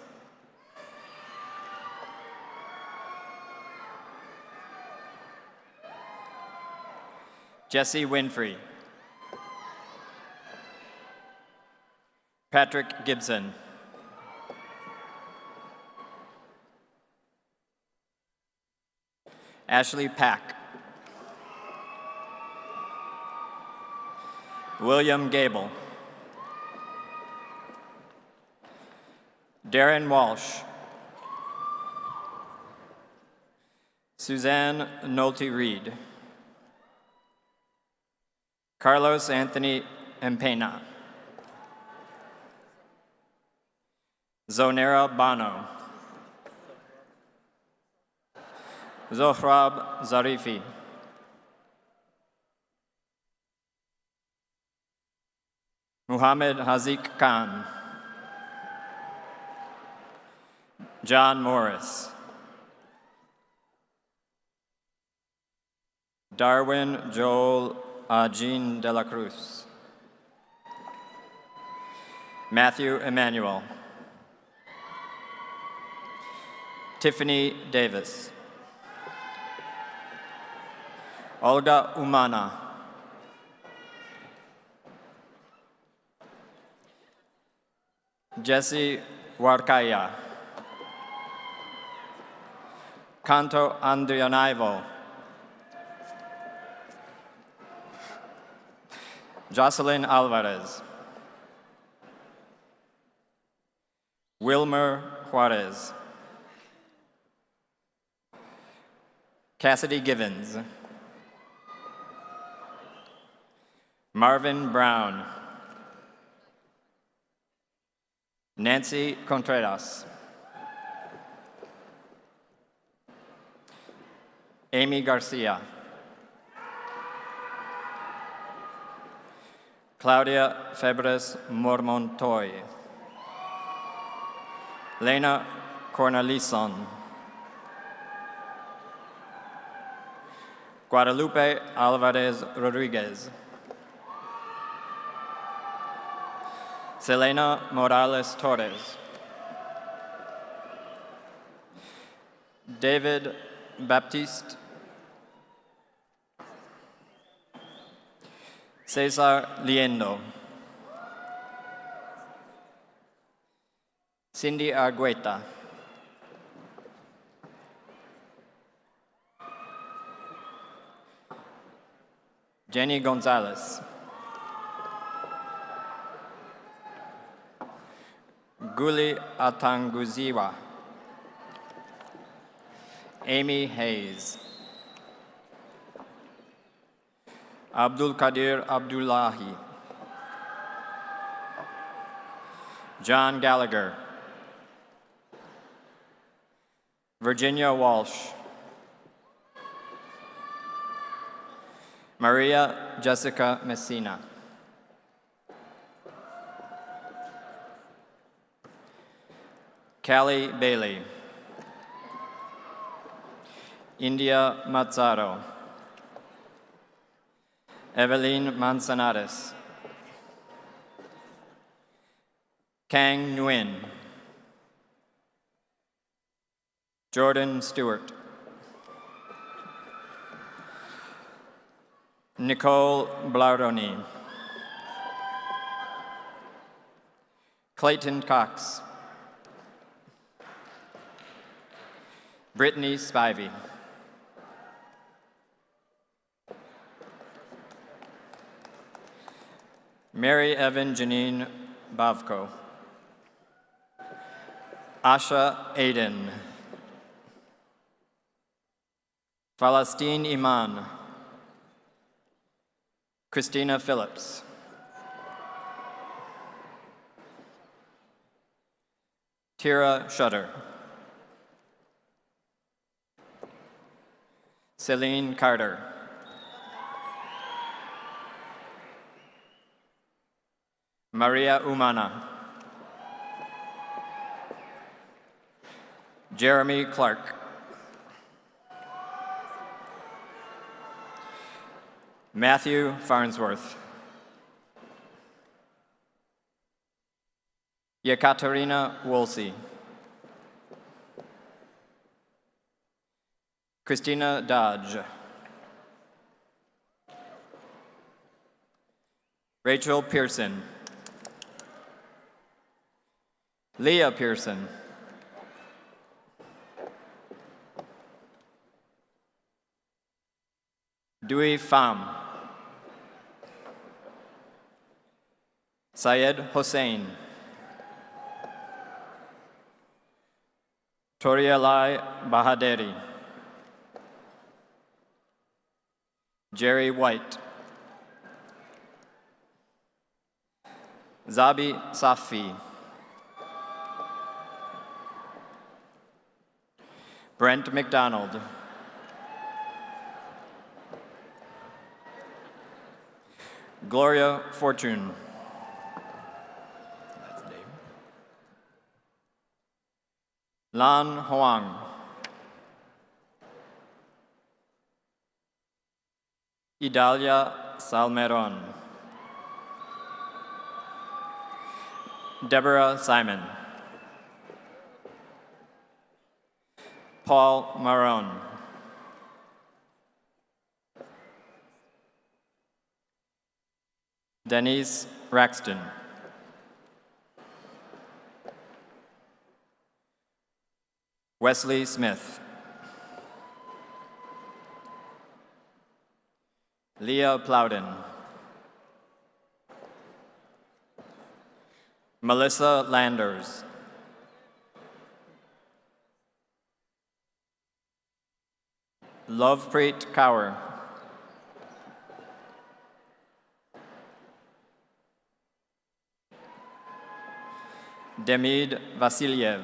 Jesse Winfrey. Patrick Gibson. Ashley Pack. William Gable. Darren Walsh. Suzanne Nolte Reed. Carlos Anthony Empena. Zonera Bano. Zohrab Zarifi. Muhammad Hazik Khan. John Morris. Darwin Joel Jean de la Cruz. Matthew Emmanuel. Tiffany Davis. Olga Umana. Jesse Warkaya. Canto Andrianaivo. Jocelyn Alvarez. Wilmer Juarez. Cassidy Givens. Marvin Brown. Nancy Contreras. Amy Garcia. Claudia Febres Mormontoy. Lena Cornelison. Guadalupe Alvarez Rodriguez. Selena Morales Torres. David Baptiste. Cesar Liendo. Cindy Argueta. Jenny Gonzalez. Guli Atanguziwa. Amy Hayes. Abdul Qadir Abdullahi. John Gallagher. Virginia Walsh. Maria Jessica Messina. Callie Bailey. India Mazzaro. Evelyn Manzanares. Kang Nguyen. Jordan Stewart. Nicole Blardoni. Clayton Cox. Brittany Spivey. Mary Evan Janine Bavko. Asha Aiden. Palestine Iman. Christina Phillips. Tira Shutter. Celine Carter. Maria Umana. Jeremy Clark. Matthew Farnsworth. Yekaterina Wolsey. Christina Dodge. Rachel Pearson. Leah Pearson. Dewey Pham. Syed Hossein. Torialai Bahaderi. Jerry White. Zabi Safi. Brent McDonald. Gloria Fortune. That's Dave. Lan Hoang. Idalia Salmeron. Deborah Simon. Paul Marone. Denise Raxton. Wesley Smith. Leah Plowden. Melissa Landers. Lovepreet Kaur. Demid Vasilyev.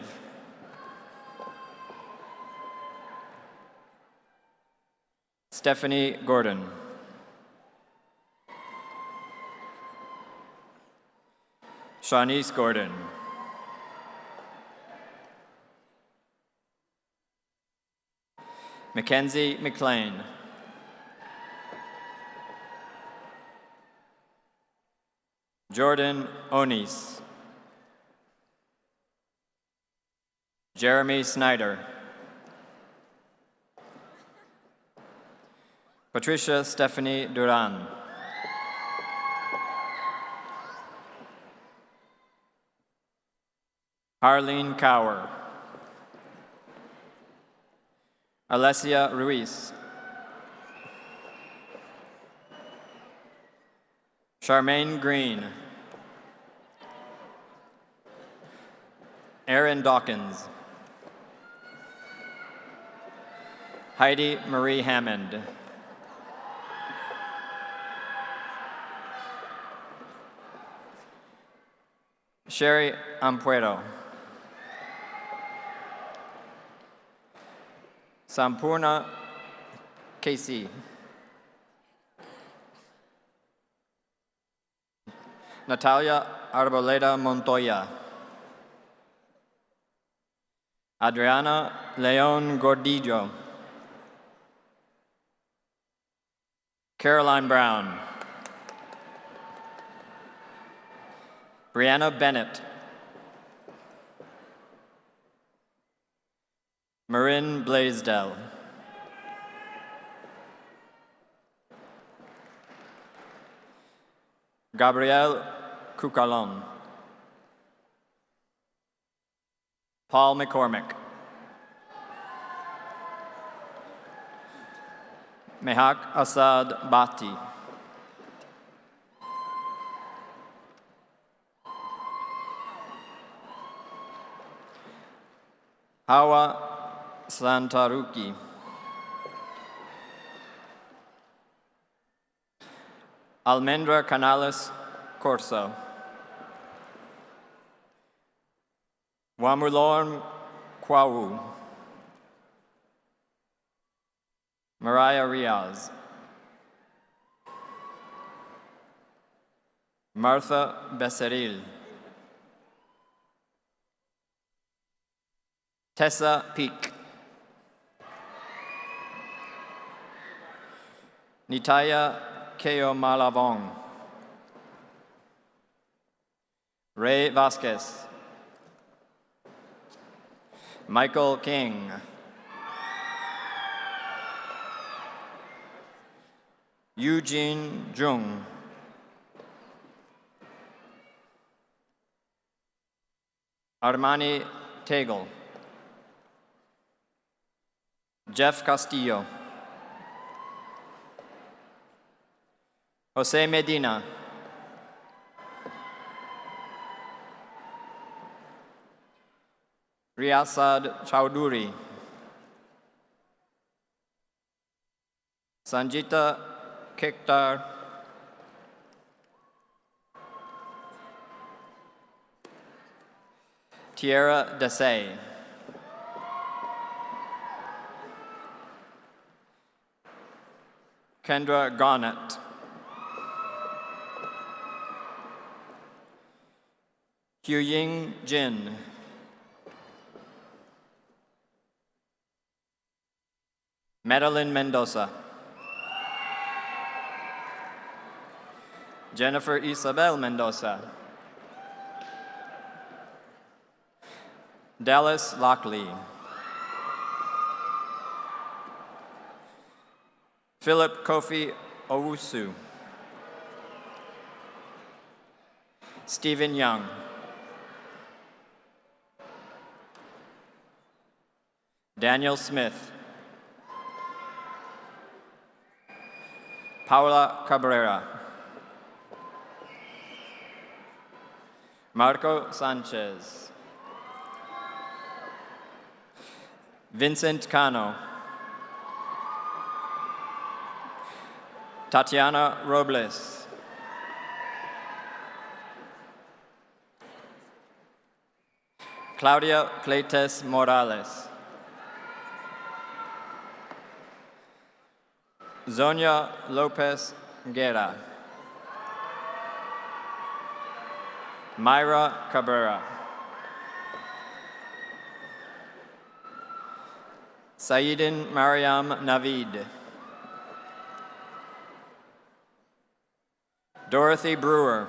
Stephanie Gordon. Shawnice Gordon. Mackenzie McLean. Jordan Onis. Jeremy Snyder. Patricia Stephanie Duran. Arlene Cower. Alessia Ruiz. Charmaine Green. Erin Dawkins. Heidi Marie Hammond. Sherry Ampuero. Sampurna Casey. Natalia Arboleda Montoya. Adriana Leon Gordillo. Caroline Brown. Brianna Bennett. Marin Blaisdell. Gabrielle Cucalon. Paul McCormick. Mehak Asad Bhatti. Hawa Santaruki. Almendra Canales Corso. Wamulorn Kwawu. Mariah Riaz. Martha Becerril. Tessa Peak. Nitaya Keo Malavong. Ray Vasquez. Michael King. Eugene Jung. Armani Tegel. Jeff Castillo. Jose Medina. Riyasad Chowdhury. Sanjita Kektar. Tierra Desai. Kendra Garnett. Huying Jin. Madeline Mendoza. Jennifer Isabel Mendoza. Dallas Lockley. Philip Kofi Owusu. Stephen Young. Daniel Smith. Paula Cabrera. Marco Sanchez. Vincent Cano. Tatiana Robles. Claudia Cleites Morales. Zonia Lopez Guerra. Myra Cabrera. Saidin Mariam Navid. Dorothy Brewer.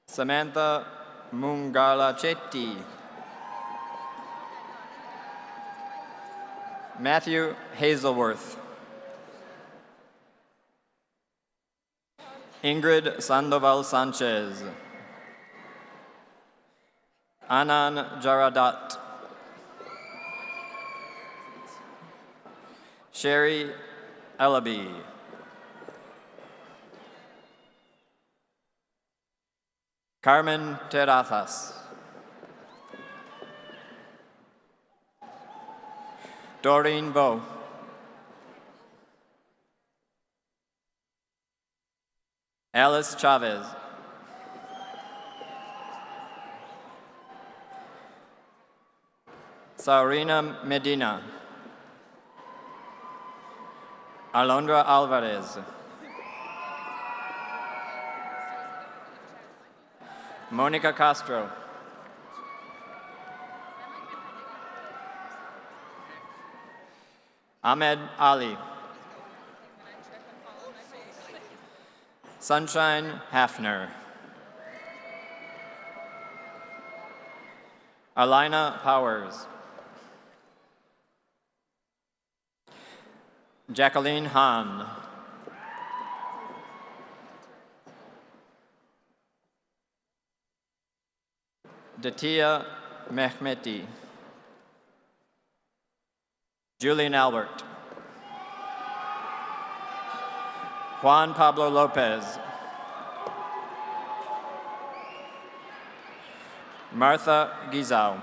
Samantha Mungala Chetty. Matthew Hazelworth. Ingrid Sandoval Sanchez. Anan Jaradat. Sherry Ellaby. Carmen Terrazas. Doreen Vo. Alice Chavez. Saurina Medina. Alondra Alvarez. Monica Castro. Ahmed Ali. Sunshine Hafner. Alina Powers. Jacqueline Hahn. Datia Mehmeti. Julian Albert. Juan Pablo Lopez. Martha Gizau.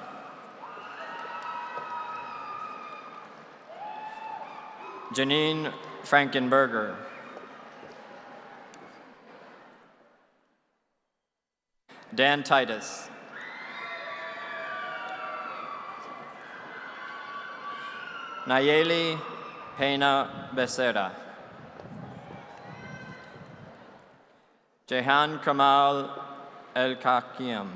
Janine Frankenberger. Dan Titus. Nayeli Pena Becerra. Jehan Kamal El Kakiam.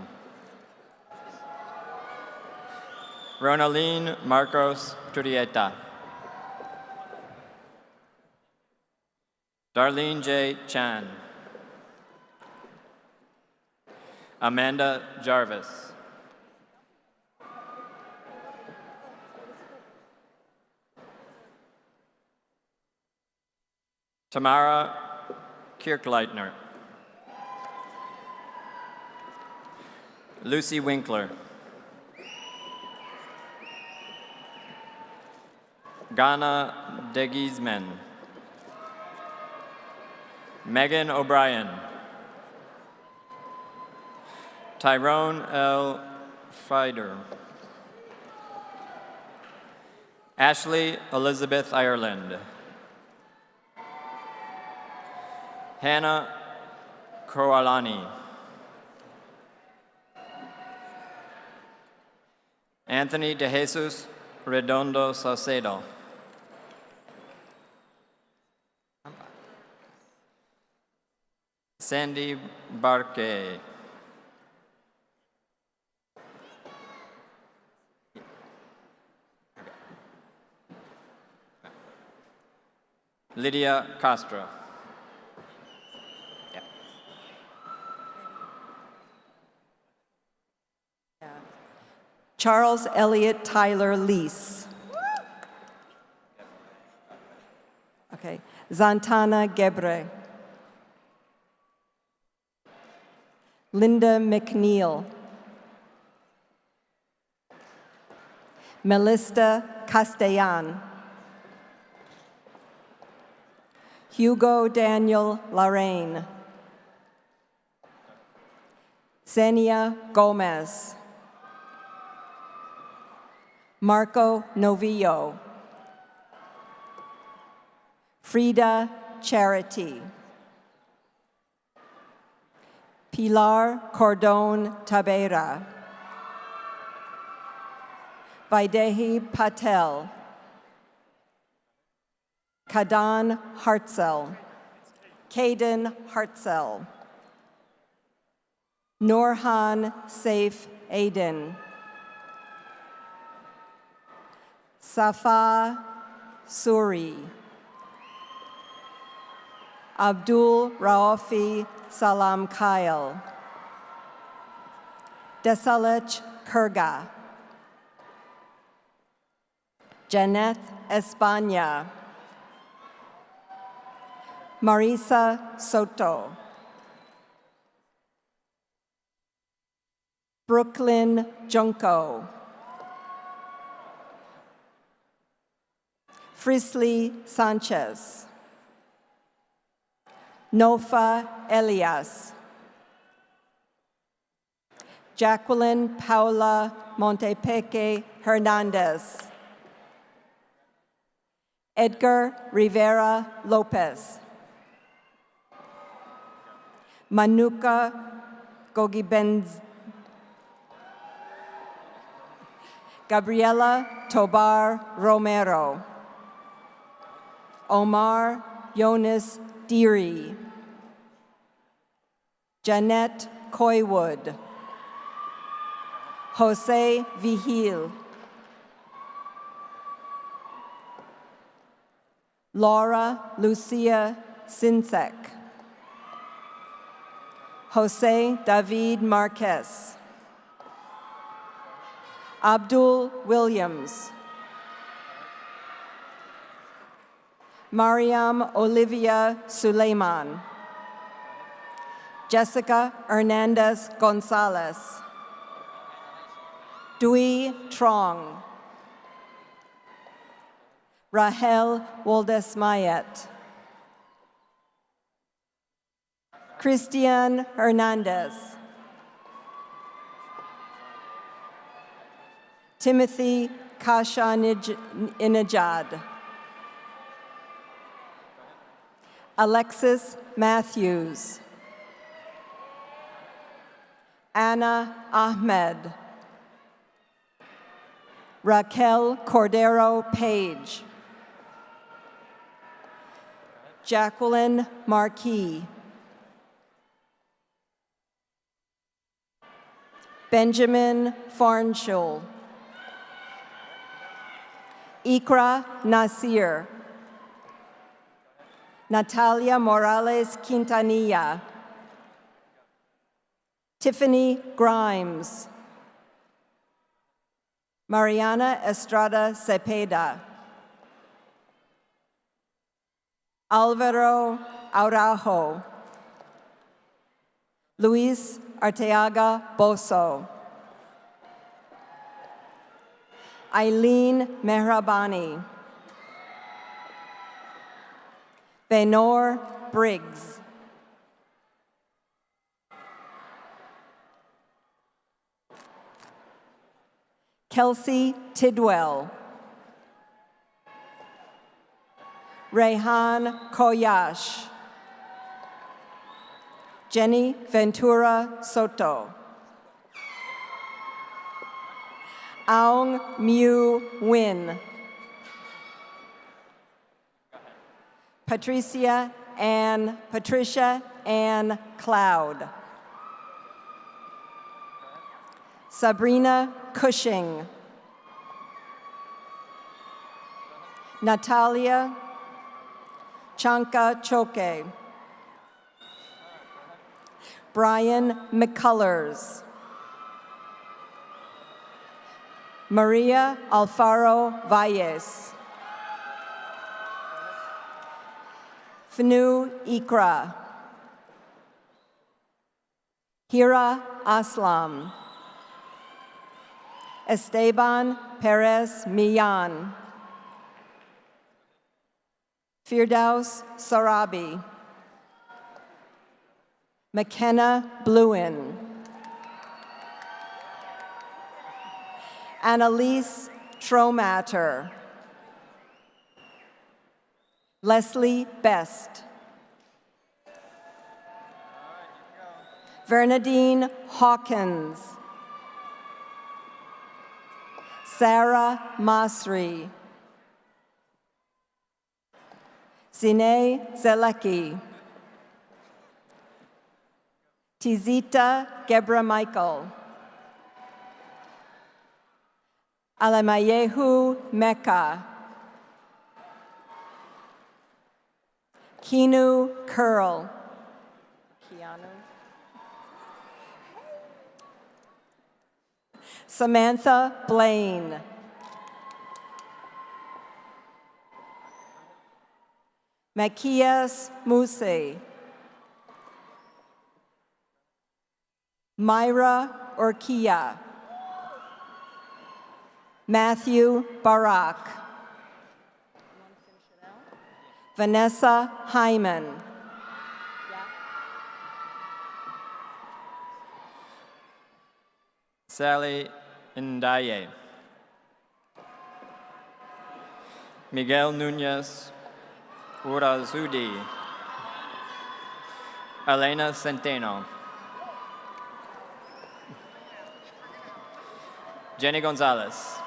Ronaline Marcos Turieta. Darlene J. Chan. Amanda Jarvis. Tamara Kirkleitner. Lucy Winkler. Ghana Degismen. Megan O'Brien. Tyrone L. Fider. Ashley Elizabeth Ireland. Hannah Koalani. Anthony De Jesus Redondo Saucedo. Sandy Barque. Lydia Castro. Charles Elliott Tyler Lease. Okay. Zantana Gebre. Linda McNeil. Melista Castellan. Hugo Daniel Lorraine. Xenia Gomez. Marco Novillo. Frida Charity. Pilar Cordon Tabera. Vaidehi Patel. Kadan Hartzell. Kaden Hartzell. Norhan Saif Aden. Safa Suri. Abdul Raofi Salam Kyle. Desalech Kurga. Janeth España. Marisa Soto. Brooklyn Junko. Frisley Sanchez. Nofa Elias. Jacqueline Paula Montepeque Hernandez. Edgar Rivera Lopez. Manuka Gogibenz. Gabriela Tobar Romero. Omar Jonas Deary. Jeanette Coywood. Jose Vigil. Laura Lucia Sinsek. Jose David Marquez. Abdul Williams. Mariam Olivia Suleiman. Jessica Hernandez Gonzalez. Dui Trong. Rahel Woldesmayet. Christian Hernandez. Timothy Kashanijad. Alexis Matthews. Anna Ahmed. Raquel Cordero Page. Jacqueline Marquis. Benjamin Farnschul. Ikra Nasir. Natalia Morales Quintanilla. Tiffany Grimes. Mariana Estrada Cepeda. Alvaro Araujo. Luis Arteaga Boso. Eileen Mehrabani. Benor Briggs. Kelsey Tidwell. Rehan Koyash. Jenny Ventura Soto. Aung Mu Win. Patricia Ann Cloud. Sabrina Cushing. Natalia Chanka Choke. Brian McCullers. Maria Alfaro Valles. Fanu Ikra. Hira Aslam. Esteban Perez Millan. Firdaus Sarabi. McKenna Bluin. Annalise Tromatter. Leslie Best. Bernadine Hawkins. Sarah Masri. Zine Zelecki. Tizita Gebra Michael. Alamayehu Mecca. Kinu Curl. Samantha Blaine. Makias Muse. Myra Orkia. Matthew Barak. Vanessa Hyman. Sally Ndaye. Miguel Nunez Urazudi. Elena Centeno. Jenny Gonzalez.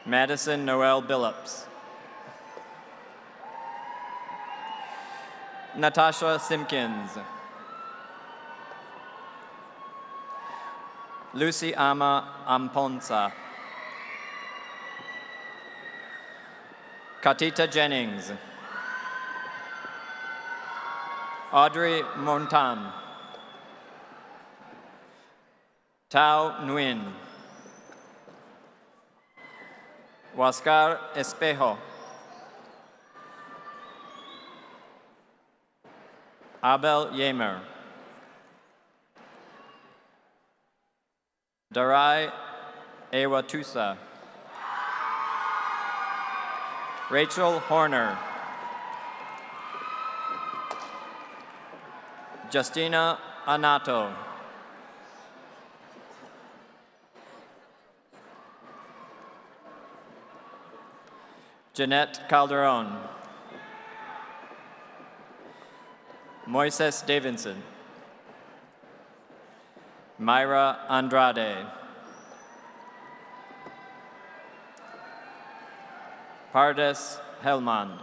Madison Noel Billups. Natasha Simpkins. Lucy Ama Amponsa. Katita Jennings. Audrey Montan. Tao Nguyen. Huáscar Espejo. Abel Yemer. Darai Ewatusa. Rachel Horner. Justina Anato. Jeanette Calderon. Moises Davidson. Myra Andrade. Pardes Helmand.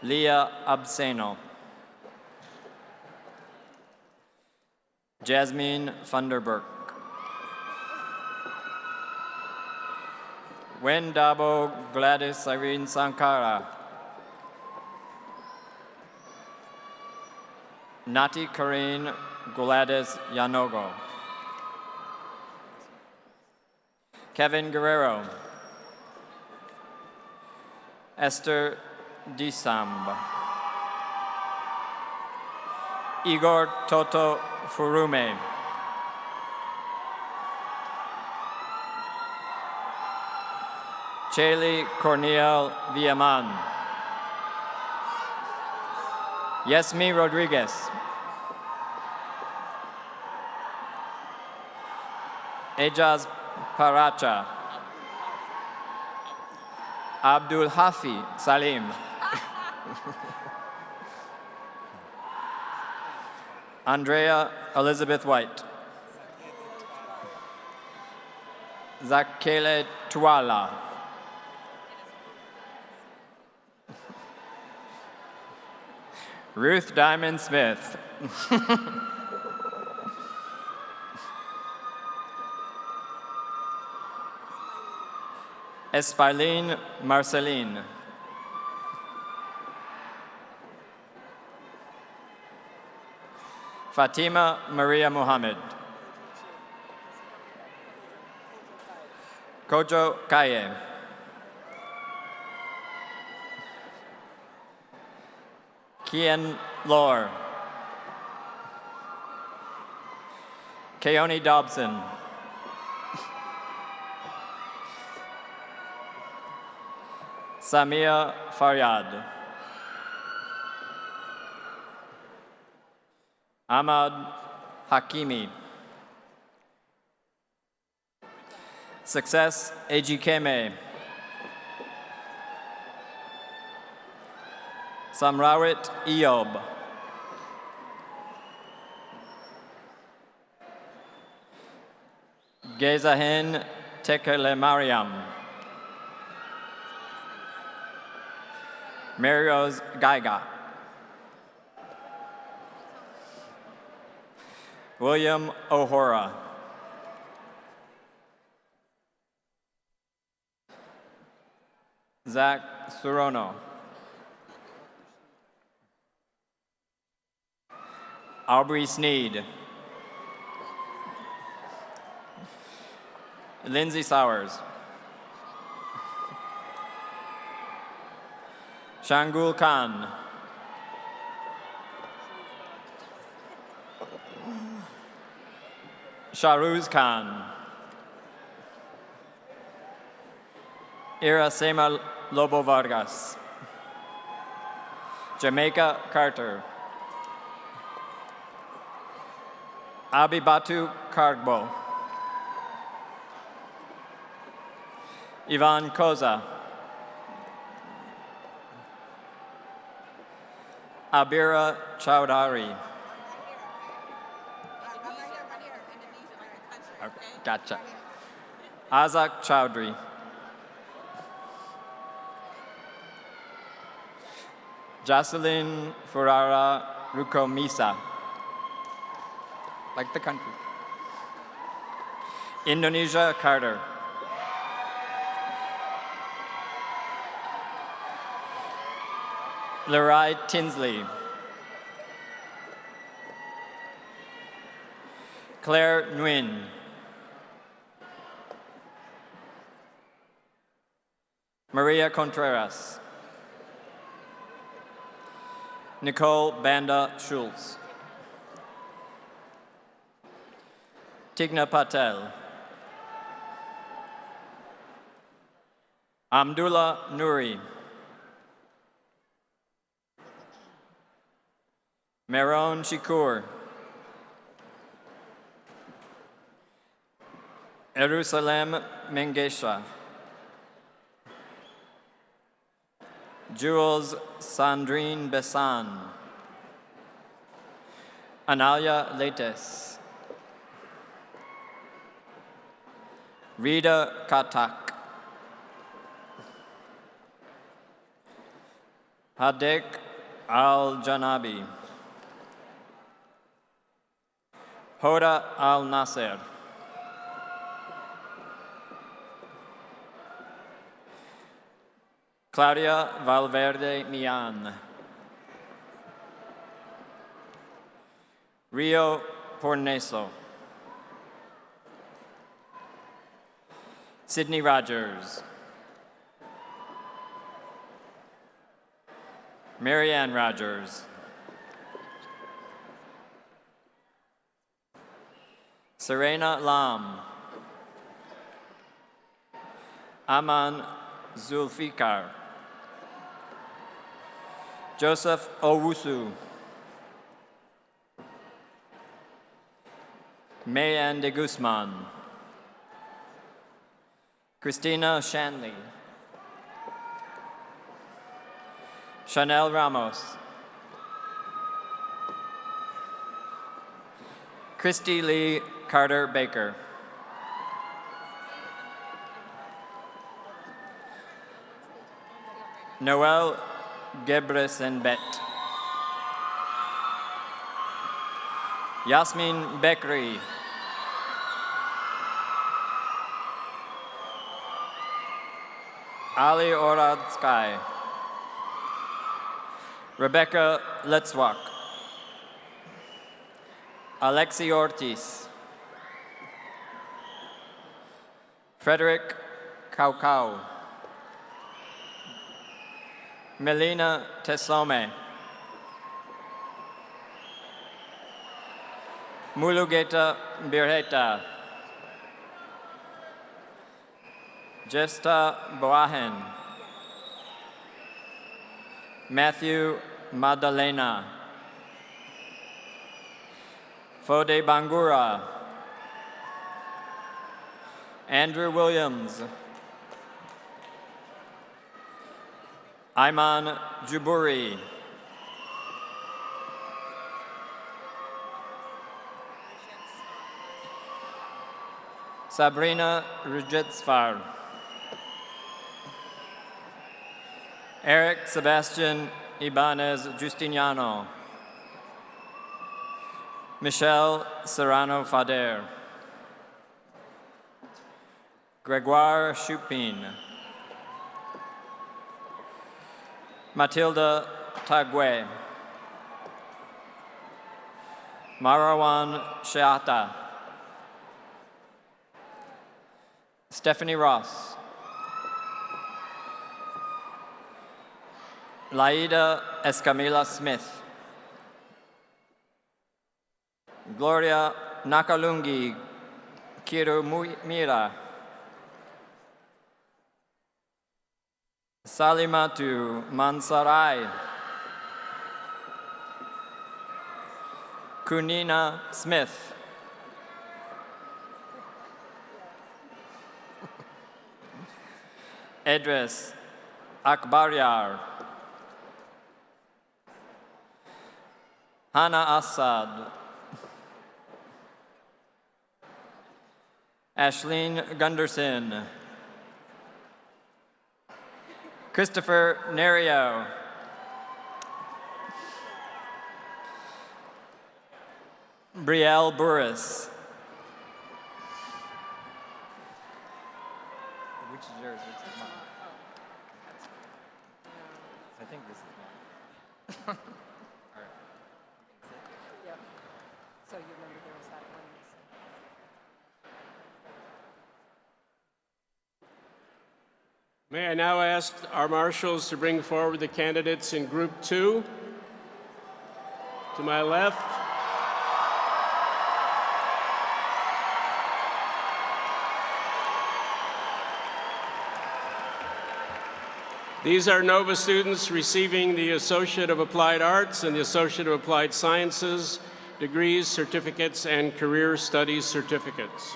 Leah Abseno. Jasmine Funderburk. Wen Dabo Gladys Irene Sankara. Nati Karine Gladys Yanogo. Kevin Guerrero. Esther Disamb. Igor Toto Furume. Chaley Cornel Villaman. Yesmi Rodriguez. Ejaz Paracha. Abdul Hafi Salim. Andrea Elizabeth White. Zakele Tuala. Ruth Diamond Smith. Espaline Marceline. Fatima Maria Mohammed. Kojo Kaye. Kian Lore. Keone Dobson. Samia Faryad. Ahmad Hakimi. Success Ejikeme. Samrawit Eob. Gezahin Tekele Mariam. Marios Gaiga. William O'Hora. Zach Surono. Aubrey Sneed. Lindsay Sowers. Shangul Khan. Shahruz Khan. Iracema Lobo Vargas. Jamaica Carter. Abibatu Kargbo. Ivan Koza. Abira Chowdhury. Okay, gotcha. Azak Chowdhury. Jocelyn Ferrara Rukomisa. Like the country. Indonesia Carter. Lerai Tinsley. Claire Nguyen. Maria Contreras. Nicole Banda Schultz. Tigna Patel. Amdullah Nuri. Meron Shikur. Jerusalem Mengesha. Jules Sandrine Bessan. Analia Lates. Rita Katak. Hadek Al-Janabi. Hoda Al-Nasser. Claudia Valverde Mian. Rio Porneso. Sydney Rogers. Marianne Rogers. Serena Lam. Aman Zulfikar. Joseph Owusu. Mayan de Guzman. Christina Shanley. Chanel Ramos. Christy Lee Carter Baker. Noel Gebresenbet. Yasmin Bekri. Ali Oradsky. Rebecca Letzwak. Alexi Ortiz. Frederick Kaukau. Melina Teslome. Mulugeta Birheta. Jesta Boahen. Matthew Madalena. Fode Bangura. Andrew Williams. Ayman Juburi. Sabrina Rujitsvar. Eric Sebastian Ibanez Justiniano. Michelle Serrano Fader. Gregoire Chupin. Matilda Tagwe. Marwan Sheata. Stephanie Ross. Laida Escamila Smith. Gloria Nakalungi Kirumira. Salimatu Mansarai. Kunina Smith. Edris Akbaryar. Hana Assad. Ashleen Gunderson. Christopher Nerio. Brielle Burris. Which is yours? Which is mine? I think this is mine. All right. Yeah. So you remember there was that one. May I now ask our marshals to bring forward the candidates in Group 2? To my left. These are NOVA students receiving the Associate of Applied Arts and the Associate of Applied Sciences degrees, certificates, and career studies certificates.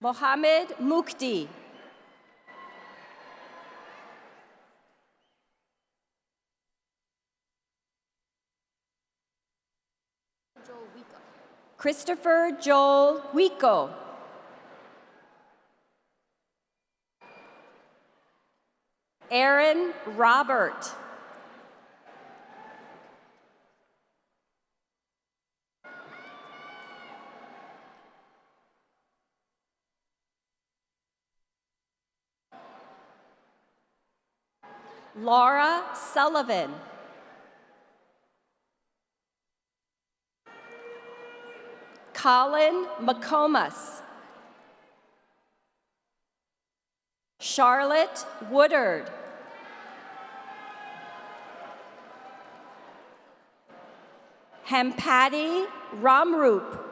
Mohammed Mukti. Christopher Joel Wico. Aaron Robert. Laura Sullivan. Colin McComas. Charlotte Woodard. Hampati Ramrup.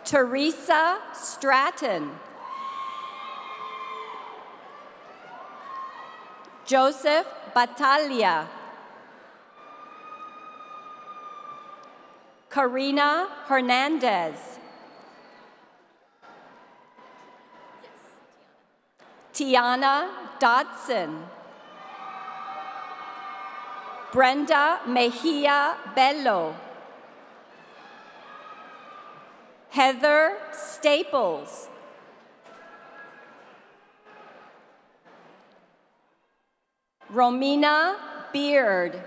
Teresa Stratton. Joseph Battaglia. Karina Hernandez. Tiana Dodson. Brenda Mejia Bello. Heather Staples. Romina Beard.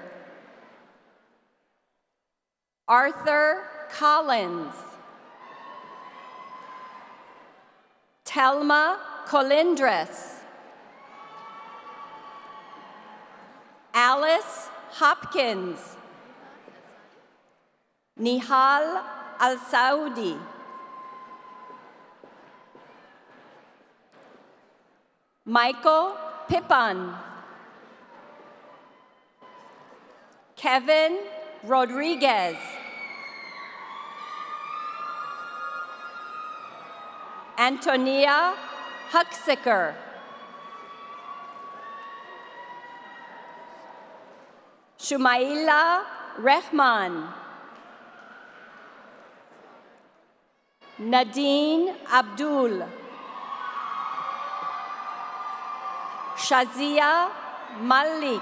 Arthur Collins. Telma Colindres. Alice Hopkins. Nihal Al-Saudi. Michael Pippan. Kevin Rodriguez. Antonia Huxicker. Shumaila Rehman. Nadine Abdul. Shazia Malik.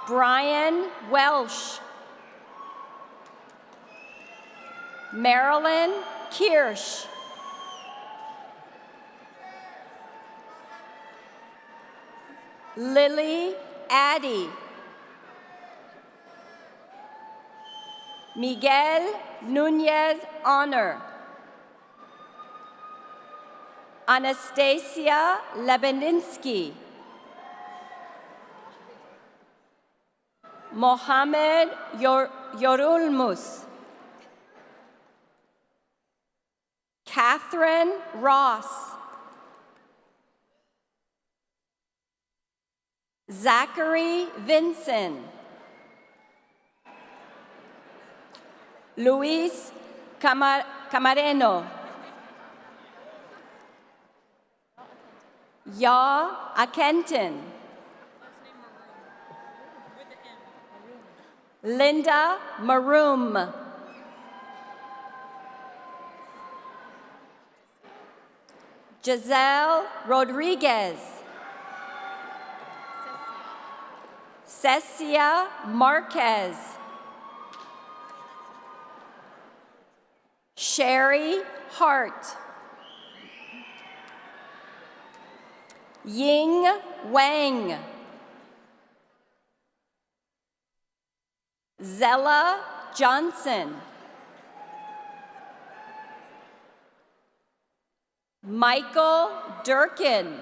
Brian Welsh. Marilyn Kirsch. Lily Addy. Miguel Nunez Honor. Anastasia Lebedinsky. Mohammed Yorulmus. Catherine Ross. Zachary Vinson. Luis Camareno. Ya Akenton. Linda Maroom. Giselle Rodriguez. Cecia Marquez. Sherry Hart. Ying Wang. Zella Johnson. Michael Durkin.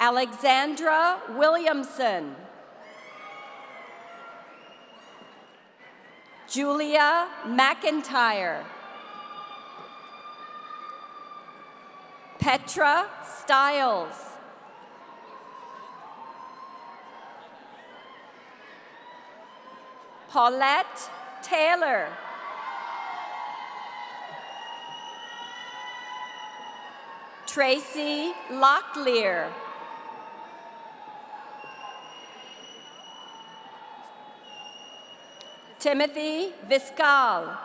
Alexandra Williamson. Julia McIntyre. Petra Stiles. Paulette Taylor. Tracy Locklear. Timothy Viscal.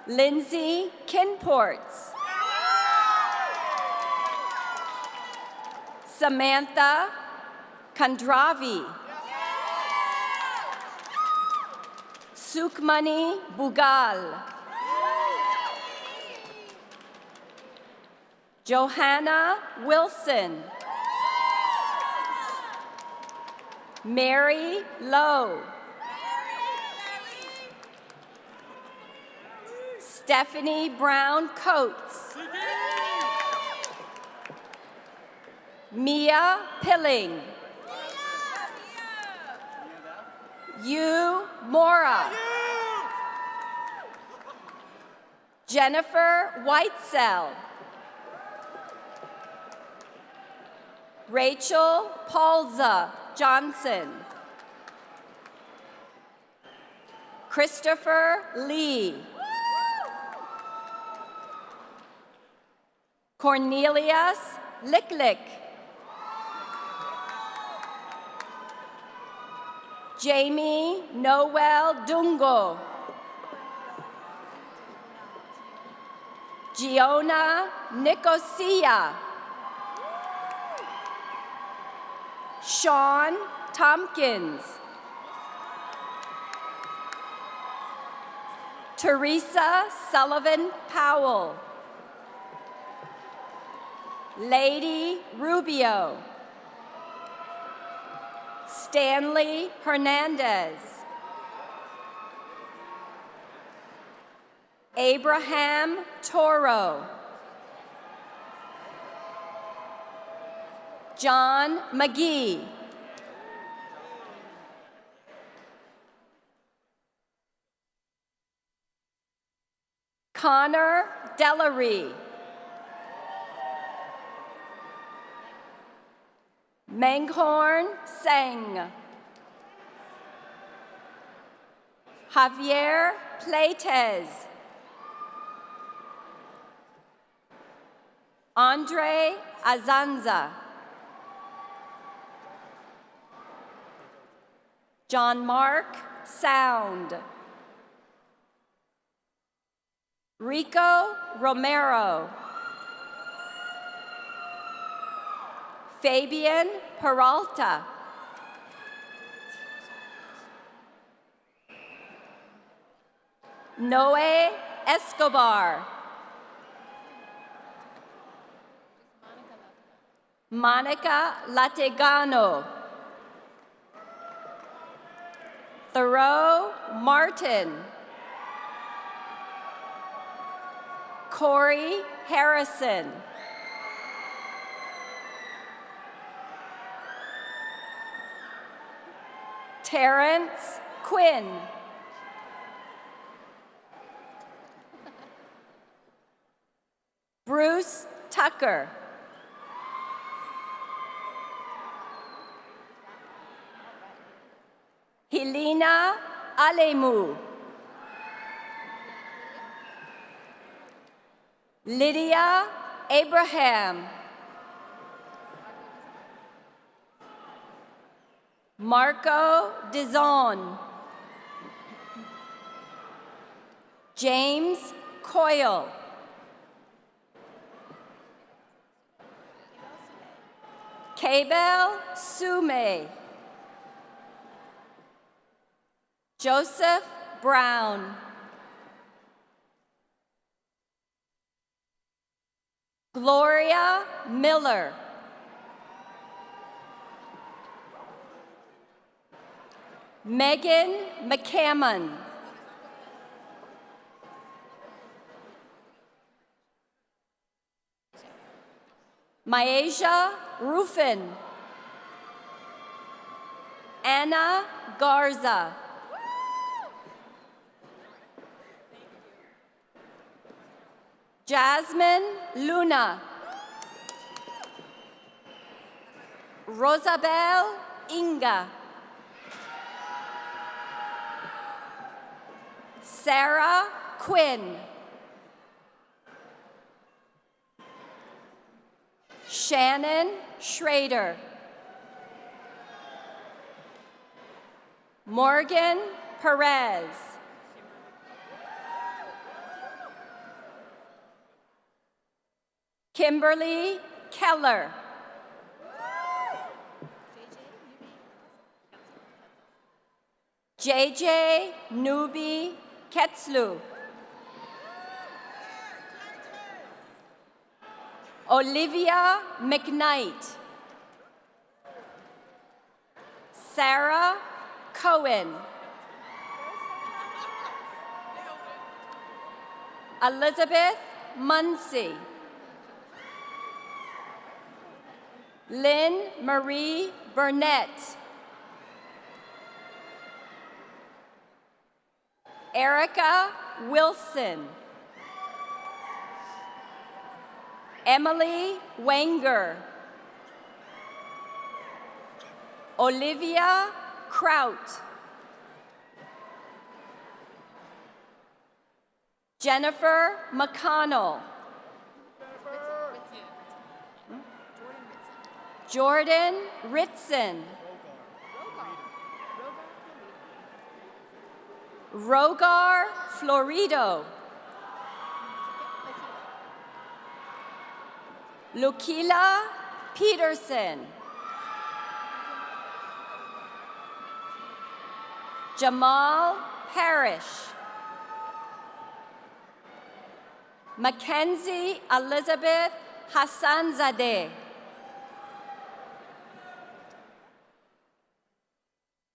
Lindsay Kinports. Samantha Kandravi. Sukmani Bugal. Johanna Wilson. Mary Lowe. Stephanie Brown Coates. Mia Pilling. Yu Mora. Jennifer Whitesell. Rachel Paulza Johnson. Christopher Lee. Cornelius Licklick. Jamie Noel Dungo. Giona Nicosia. Sean Tompkins. Teresa Sullivan Powell. Lady Rubio. Stanley Hernandez. Abraham Toro. John McGee. Connor Dellery. Menghorn Seng. Javier Pleites. Andre Azanza. John Mark Sound. Rico Romero. Fabian Peralta. Noe Escobar. Monica Lategano. Thoreau Martin. Corey Harrison. Terrence Quinn. Bruce Tucker. Helena Alemu. Lydia Abraham. Marco Dizon. James Coyle. Cabel Sume. Joseph Brown. Gloria Miller. Megan McCammon. Myasia Ruffin. Anna Garza. Jasmine Luna. Rosabel Inga. Sarah Quinn. Shannon Schrader. Morgan Perez. Kimberly Keller. JJ Nubi Ketzlu. Olivia McKnight. Sarah Cohen. Elizabeth Muncy. Lynn Marie Burnett. Erica Wilson. Emily Wenger. Olivia Kraut. Jennifer McConnell. Jordan Ritson. Rogar Florido. Lukila Peterson. Jamal Parrish. Mackenzie Elizabeth Hassanzadeh.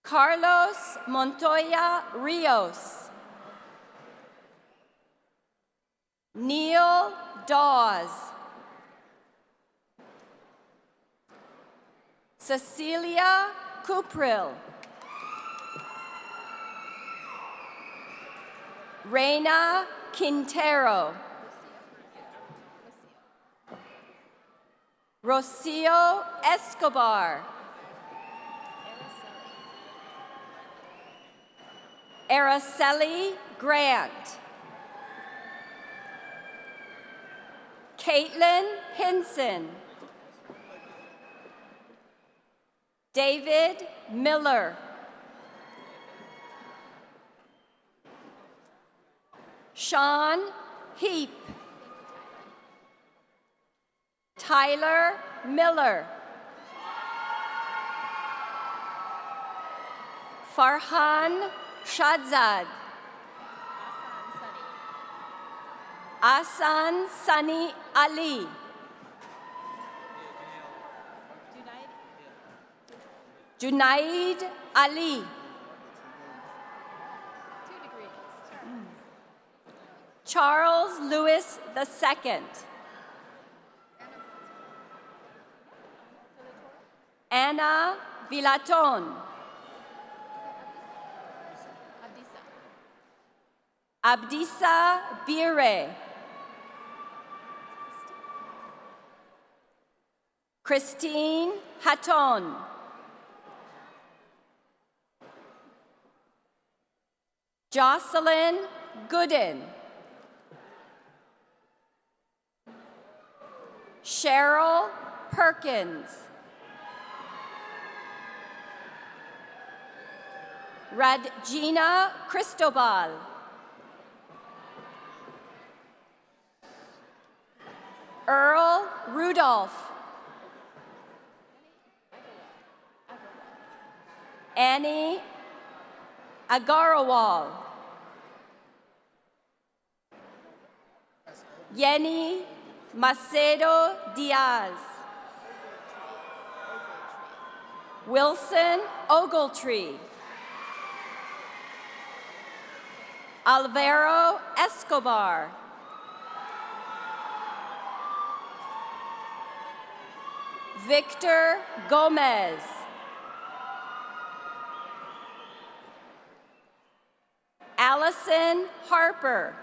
Carlos Montoya Rios. Neil Dawes. Cecilia Cupril. Reina Quintero. Rocio Escobar. Araceli Grant. Caitlin Hinson. David Miller. Sean Heap. Tyler Miller. Farhan Shadzad. Asan Sani Ali. Junaid Ali. Charles Lewis II. Anna Villaton. Abdissa Bire. Christine Hatton. Jocelyn Gooden. Cheryl Perkins. Radgina Cristobal. Earl Rudolph. Annie Agarawal. Yenny Macedo Diaz. Wilson Ogletree. Alvaro Escobar. Victor Gomez. Allison Harper.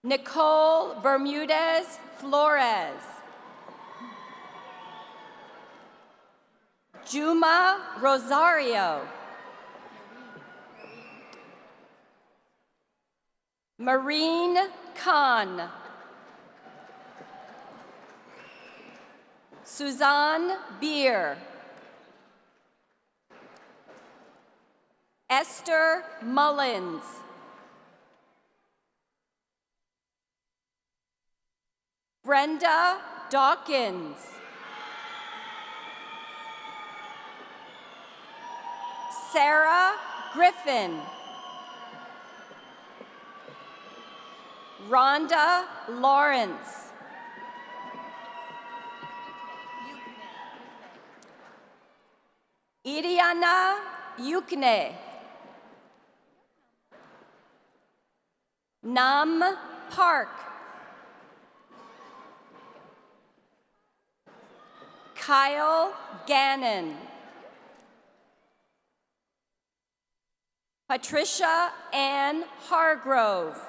Nicole Bermudez Flores. Juma Rosario. Marine Khan. Suzanne Beer. Esther Mullins. Brenda Dawkins. Sarah Griffin. Rhonda Lawrence. Iriana Yukne. Nam Park. Kyle Gannon. Patricia Ann Hargrove.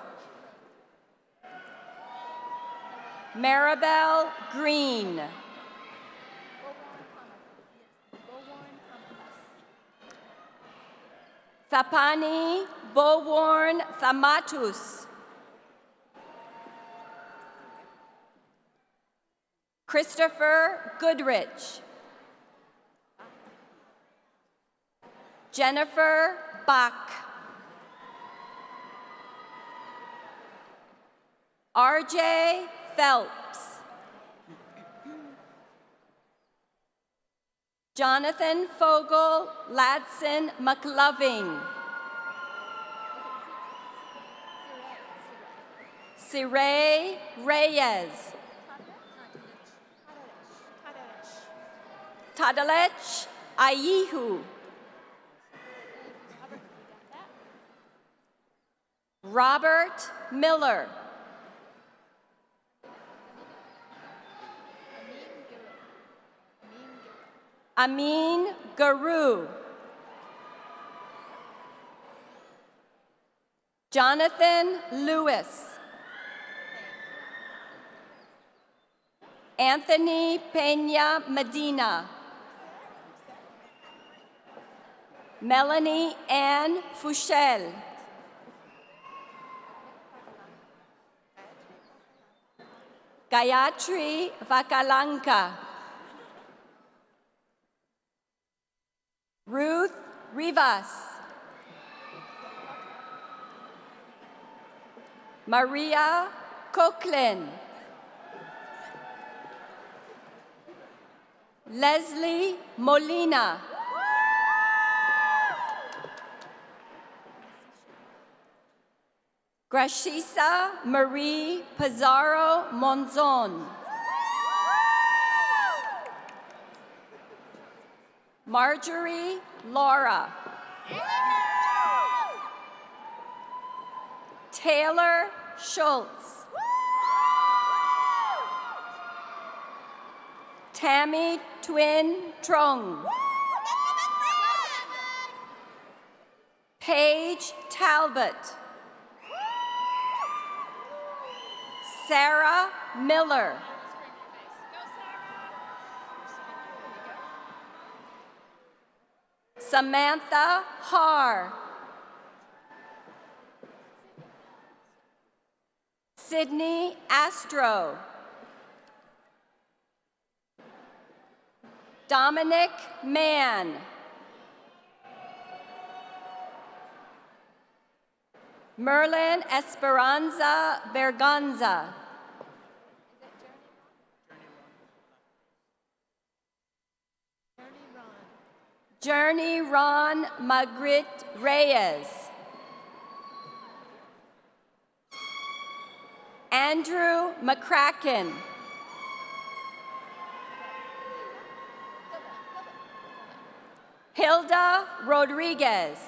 Maribel Green. Thapani Boworn Thamatus. Christopher Goodrich. Jennifer Bach. RJ Phelps. Jonathan Fogel Ladson McLoving. Siray Reyes. Tadalech Ayihu. Robert Miller. Amin Guru. Jonathan Lewis. Anthony Peña Medina. Melanie Ann Fuchel. Gayatri Vakalanka. Ruth Rivas. Maria Coughlin. Leslie Molina. Gracisa Marie Pizarro Monzon. Marjorie Laura. Taylor Schultz. Tammy Twin Trung. Paige Talbot. Sarah Miller. Samantha Haar. Sydney Astro. Dominic Mann. Merlin Esperanza Berganza. Journey Ron Magritte Reyes. Andrew McCracken. Hilda Rodriguez.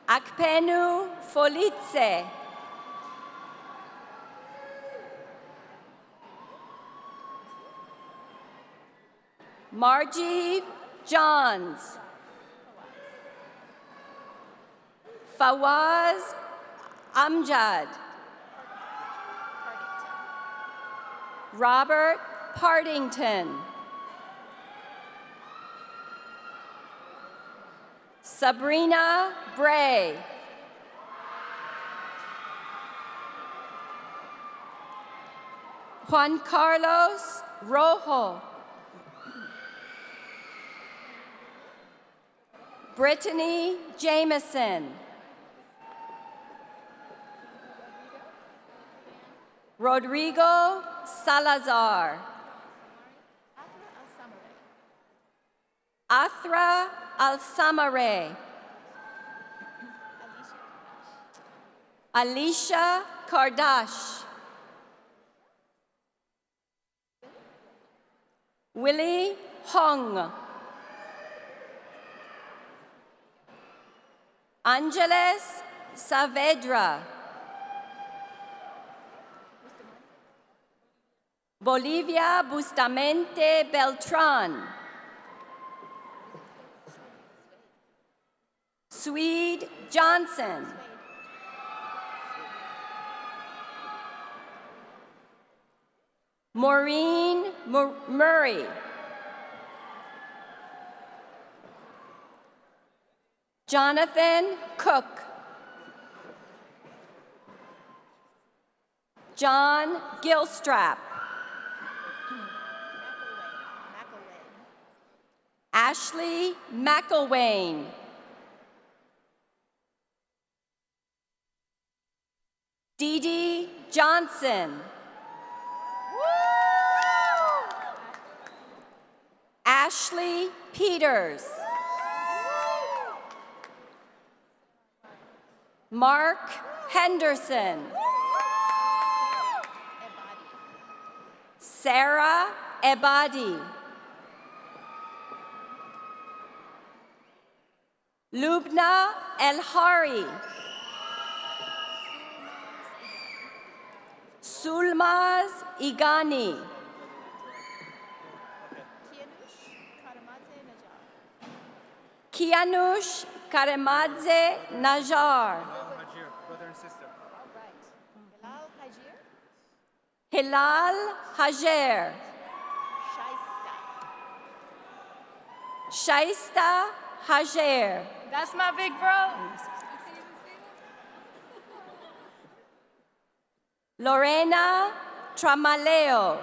Akpenu Folitze. Margie Johns. Fawaz Amjad. Robert Partington. Sabrina Bray. Juan Carlos Rojo. Brittany Jameson. Rodrigo Salazar. Athra Alsamare. Alicia Kardash. Willie Hong. Angeles Saavedra. Bolivia Bustamante Beltran. Swede Johnson. Maureen Murray. Jonathan Cook. John Gilstrap. Ashley McElwain. Dee Dee Johnson. Ashley Peters. Mark Henderson. Sarah Ebadi. Lubna El-Hari. Sulmaz Igani. Kianush Karemadze Najar. Brother and sister. Hilal Hajer. Shaista Hajer. That's my big bro. Lorena Tramaleo.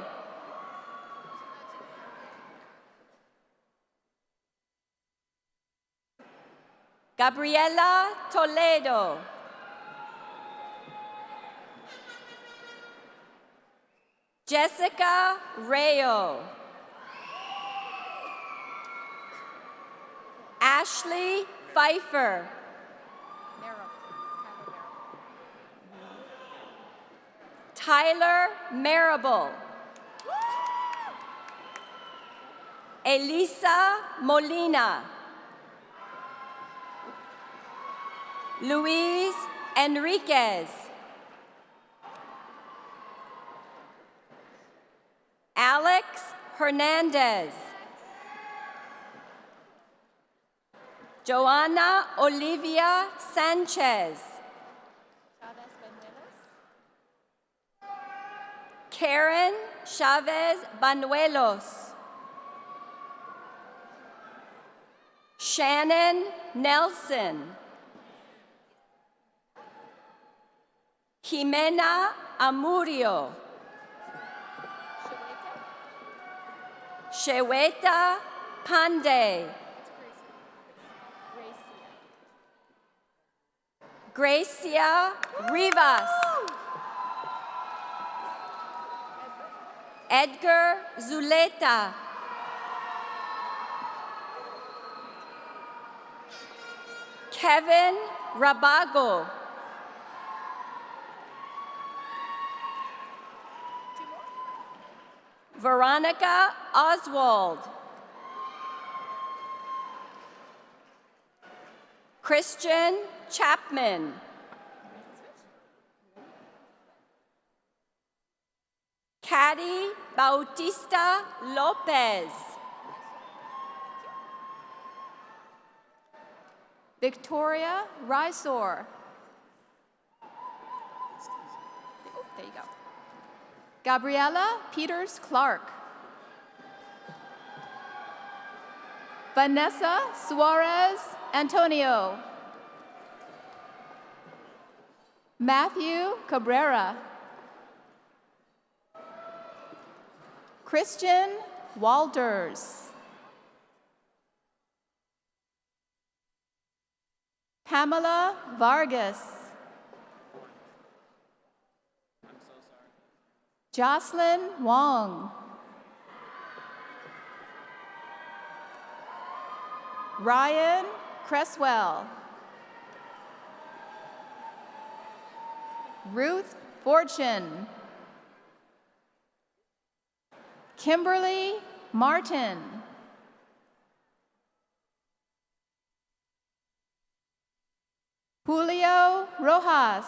Gabriela Toledo. Jessica Rayo. Ashley Pfeiffer. Tyler Marable. Elisa Molina. Luis Enriquez. Alex Hernandez. Joanna Olivia Sanchez. Karen Chavez Banuelos. Shannon Nelson. Jimena Amurio. Sheweta Pandey. Gracia Rivas. Edgar Zuleta. Kevin Rabago. Veronica Oswald. Christian Chapman. Caddy Bautista Lopez. Victoria Rysor. There you go. Gabriela Peters Clark. Vanessa Suarez Antonio. Matthew Cabrera. Christian Walters. Pamela Vargas. Jocelyn Wong. Ryan Cresswell. Ruth Fortune. Kimberly Martin. Julio Rojas.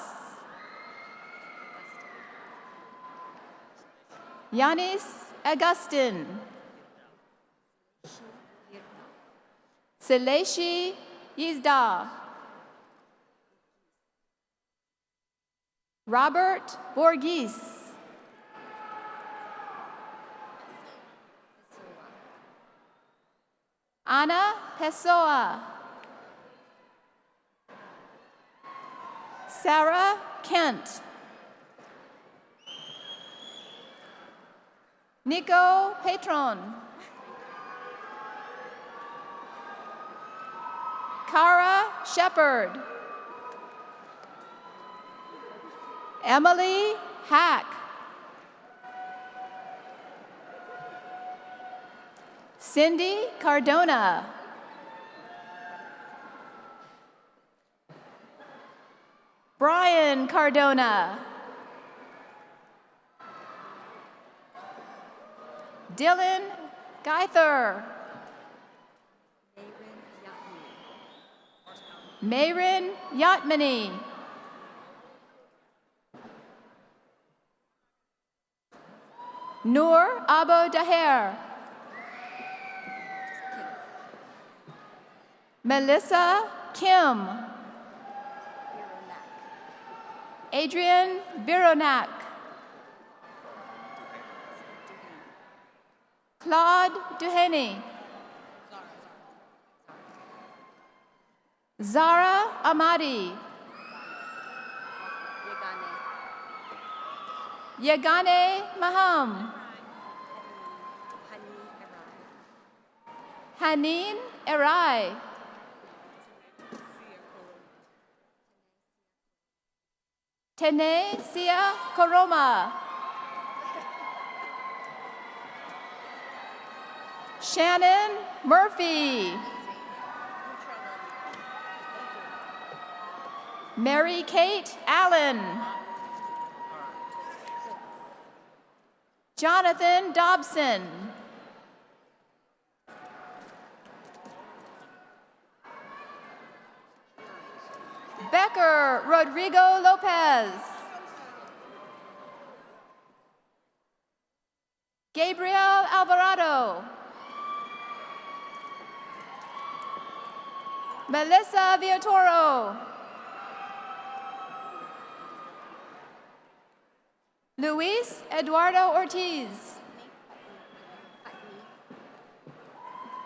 Yanis Agustin. Seleshi Yizda. Robert Borges. Ana Pessoa. Sarah Kent. Nico Patron. Cara Shepard. Emily Hack. Cindy Cardona. Brian Cardona. Dylan Geither. Mayrin Yatmani. Noor Abu Daher. Melissa Kim. Adrian Vironak. Claude Duheny. Zara Amadi. Yagane Maham. Hanin Erai. Tene Sia Koroma. Shannon Murphy. Mary Kate Allen. Jonathan Dobson. Becker Rodrigo Lopez. Gabriel Alvarado. Melissa Villatoro. Luis Eduardo Ortiz.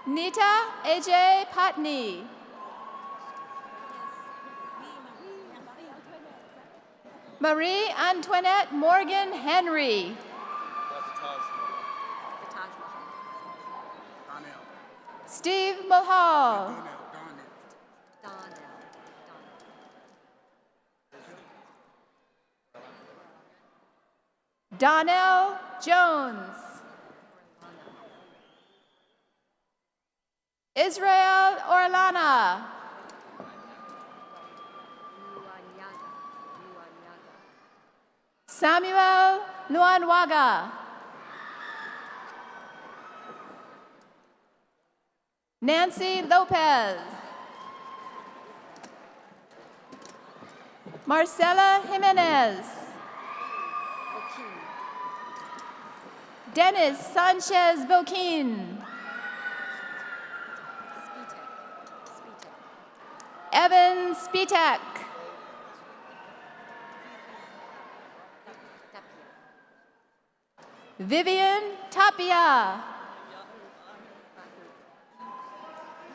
Nita AJ Patni. Marie Antoinette Morgan Henry. Steve Mulhall. Donnell Jones. Israel Orlana. Samuel Luanwaga. Nancy Lopez. Marcela Jimenez. Dennis Sanchez Boquin. Evan Spitek. Vivian Tapia.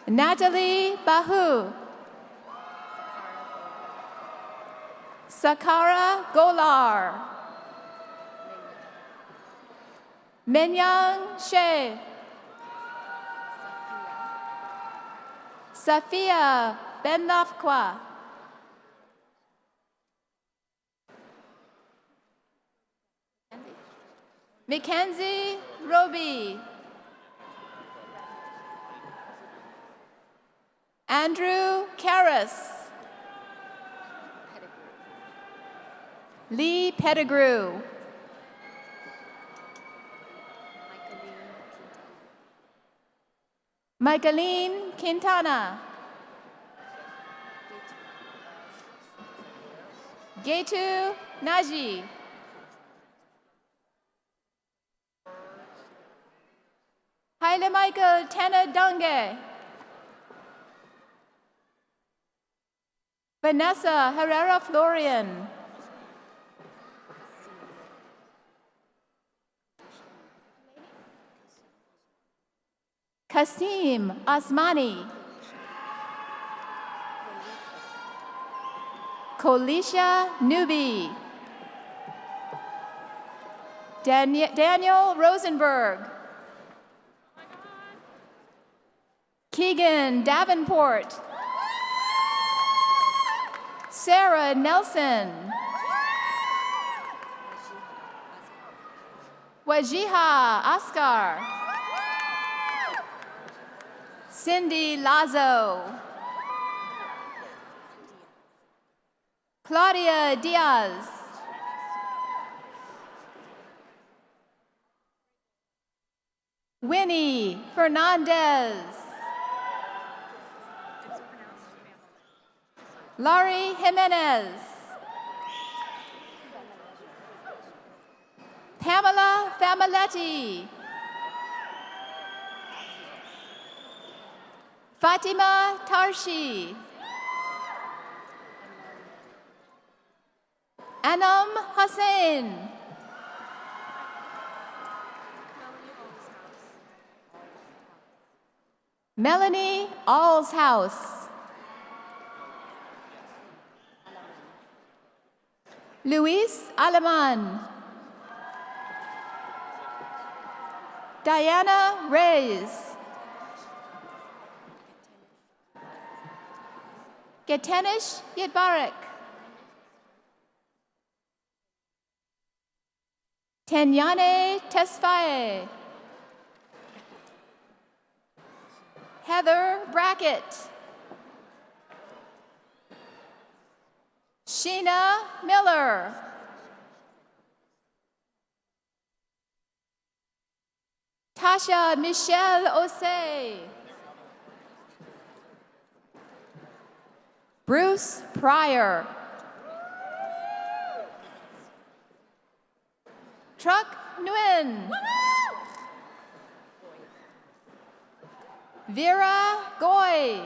Natalie Bahu. Sakara Golar. Menyang She. Safia Benlafqua. Mackenzie Roby. Andrew Karras. Lee Pettigrew. Michaeline Quintana. Getu Naji. Haile Michael Tena Dunge. Vanessa Herrera Florian. Kasim Asmani. Kolisha Nubi. Daniel Rosenberg. Keegan Davenport. Sarah Nelson. Wajiha Oscar. Cindy Lazo. Claudia Diaz. Winnie Fernandez. Laurie Jimenez. Pamela Familetti. Fatima Tarshi. Anam Hussein. Melanie Allshouse. Luis Aleman. Diana Reyes. Getenish Yitbarek. Tenyane Tesfaye. Heather Brackett. Sheena Miller. Tasha Michelle Osei. Bruce Pryor. Truck Nguyen. Vera Goy.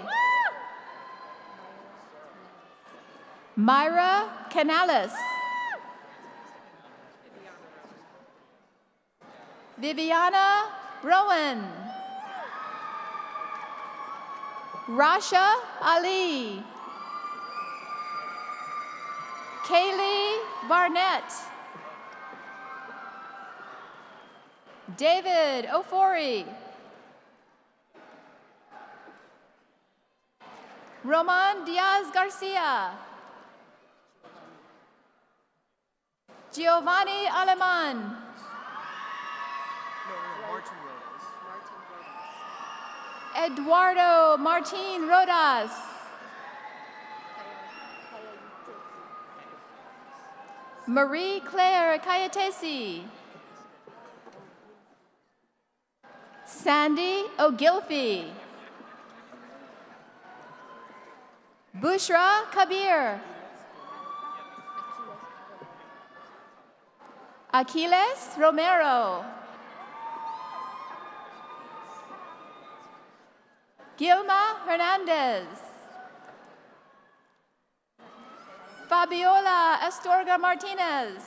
Myra Canales. Viviana Rowan. Rasha Ali. Kaylee Barnett. David Ofori. Roman Diaz Garcia. Giovanni Aleman. Eduardo Martin Rodas. Marie Claire Kayatesi. Sandy Ogilvie. Bushra Kabir. Aquiles Romero. Gilma Hernandez. Fabiola Astorga Martinez.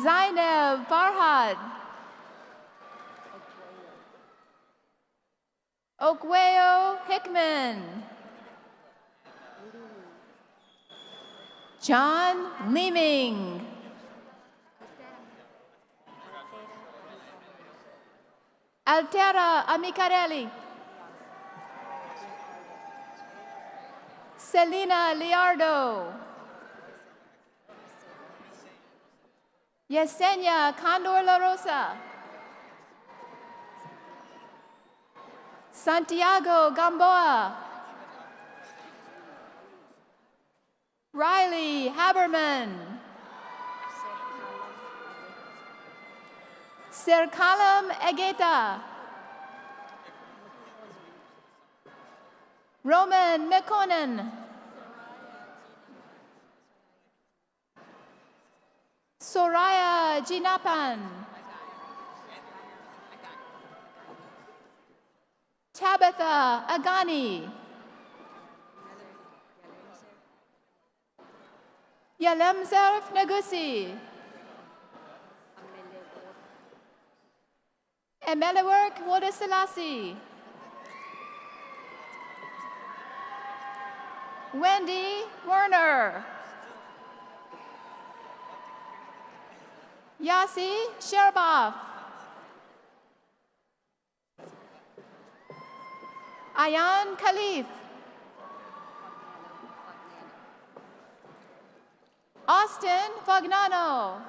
Zainab Farhad. Okweo Hickman. John Leeming. Altera Amicarelli. Selena Liardo. Yesenia Condor La Rosa. Santiago Gamboa. Riley Haberman. Serkalam Egeta. Roman Mekonnen. Soraya Jinapan. Tabitha Agani. Yalemzer Nagusi. Emeliwork Wodesselasi. Wendy Werner. Yasi Sherbov. Ayan Khalif. Austin Fagnano.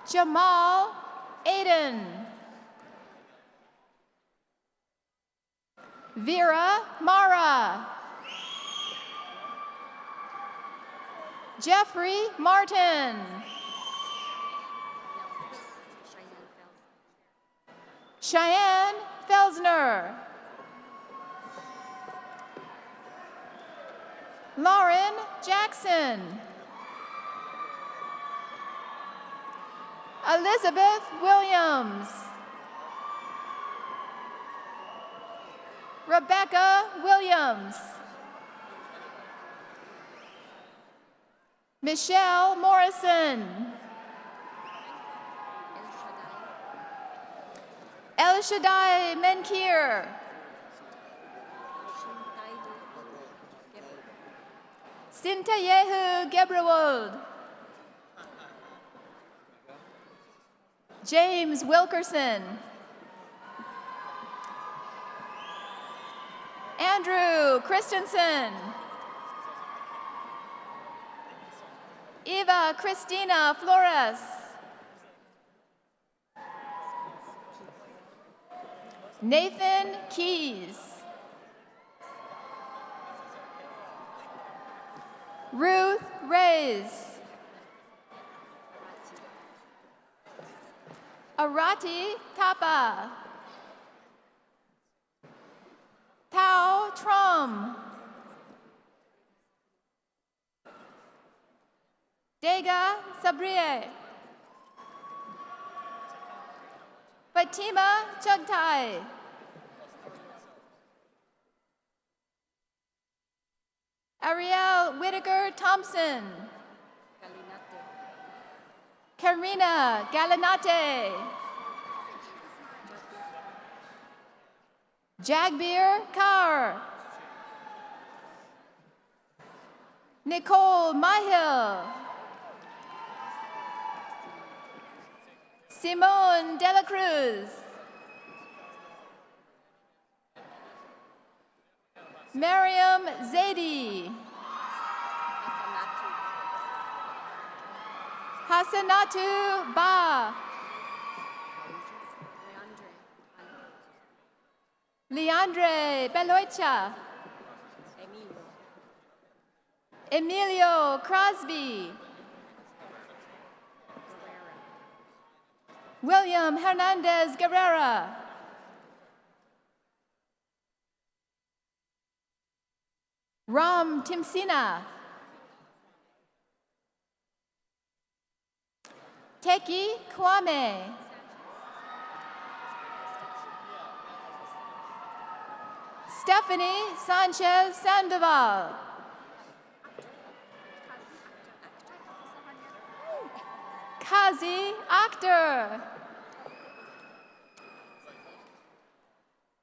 Jamal Aiden. Vera Mara. Jeffrey Martin. Cheyenne Felsner. Lauren Jackson. Elizabeth Williams. Rebecca Williams. Michelle Morrison. El Shaddai Menkir. Sintayehu Gebrewald. James Wilkerson. Andrew Christensen. Eva Christina Flores. Nathan Keys. Ruth Reyes. Arati Tapa. Tao Trum. Dega Sabrie. Fatima Chugtai. Ariel Whitaker Thompson. Karina Galinate. Jagbir Kaur. Nicole Myhill. Simone Dela Cruz. Miriam Zaidi. Hasanatu Ba. Leandre Beloicha. Emilio Crosby. William Hernandez Guerrera. Ram Timsina. Teki Kwame. Stephanie Sanchez Sandoval. Kazi Akhtar.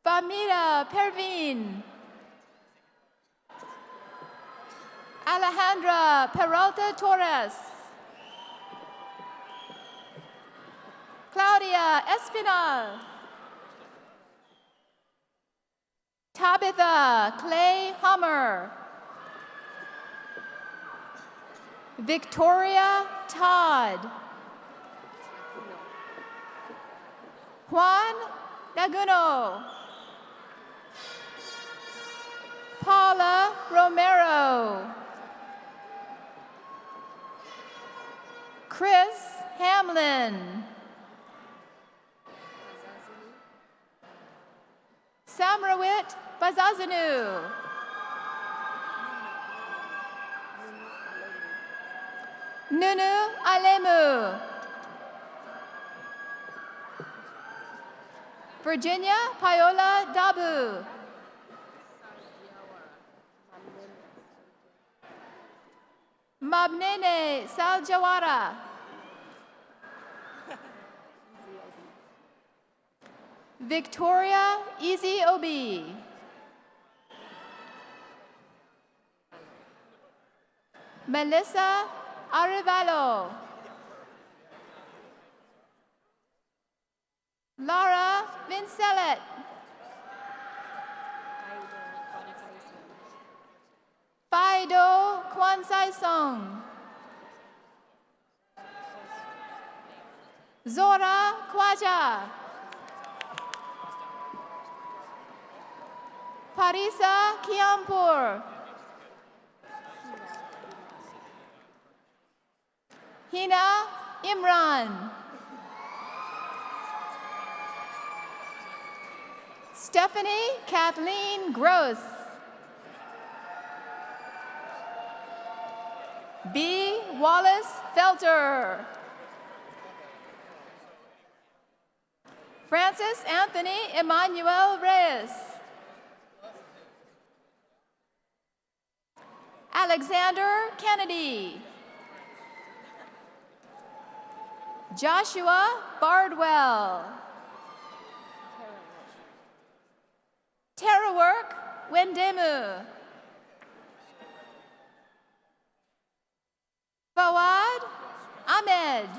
Bamira Pervin. Alejandra Peralta Torres. Claudia Espinal. Tabitha Clay Hummer. Victoria Todd. Juan Laguno. Paula Romero. Chris Hamlin. Samrawit Bazazanu. Nunu Alemu. Virginia Paola Dabu. Mabnene Saljawara. Victoria Easy Obi. Melissa Arevalo. Lara Vincelet. Fido Kwansai Song. Zora Kwaja. Parisa Kiampur. Hina Imran. Stephanie Kathleen Gross. B. Wallace Felter. Francis Anthony Emmanuel Reyes. Alexander Kennedy. Joshua Bardwell. Terrawork Wendemu. Fawad Ahmed.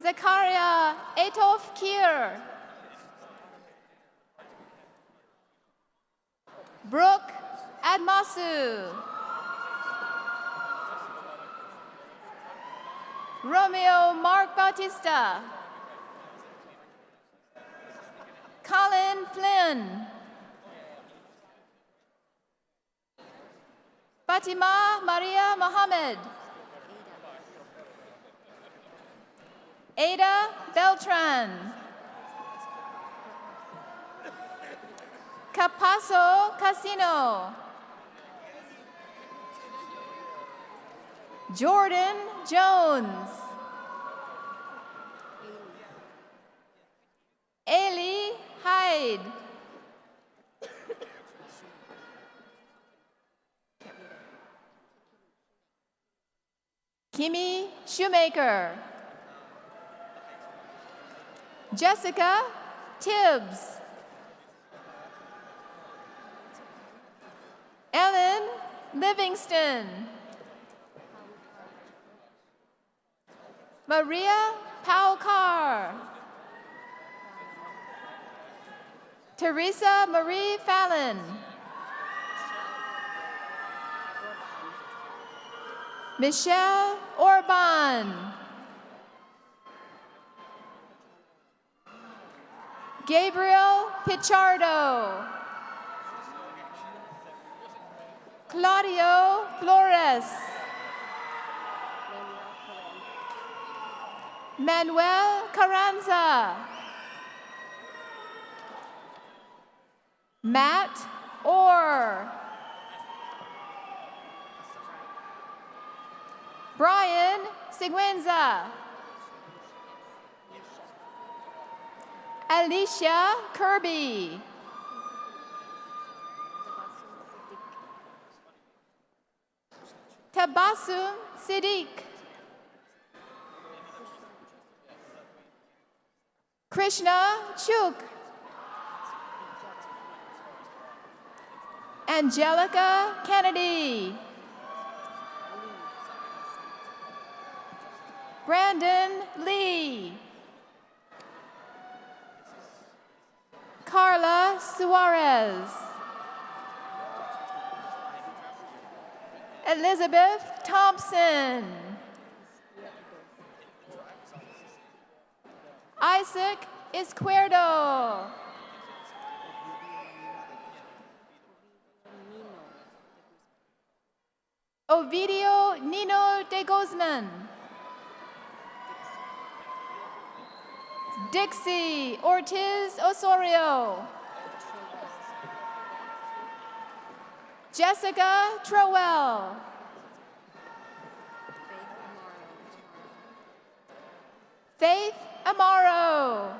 Zakaria Etof Kier. Brooke Admasu. Romeo Mark Bautista. Colin Flynn. Fatima Maria Mohammed. Ada Beltran. Capasso Casino. Jordan Jones. Ailey Hyde. Kimmy Shoemaker. Jessica Tibbs. Ellen Livingston. Maria Paukar. Teresa Marie Fallon. Michelle Orban. Gabriel Pichardo. Claudio Flores. Manuel Carranza. Matt Orr. Brian Seguenza. Alicia Kirby. Tabassum Siddiq. Krishna Chuk. Angelica Kennedy. Brandon Lee. Carla Suarez. Elizabeth Thompson. Isaac Izquierdo. Ovidio Nino de Guzman. Dixie Ortiz Osorio. Jessica Trowell. Faith Amaro.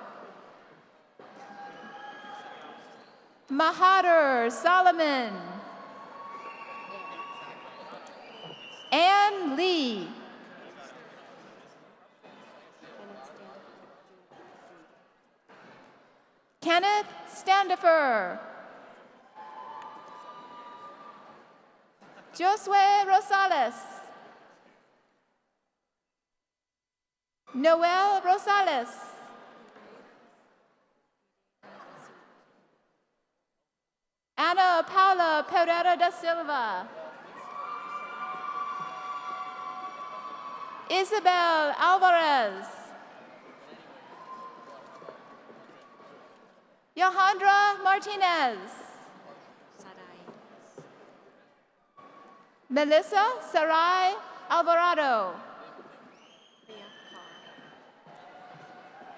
Mahader Solomon. Ann Lee. Kenneth Standifer. Josue Rosales. Noel Rosales. Ana Paula Pereira da Silva. Isabel Alvarez. Johandra Martinez. Melissa Sarai Alvarado.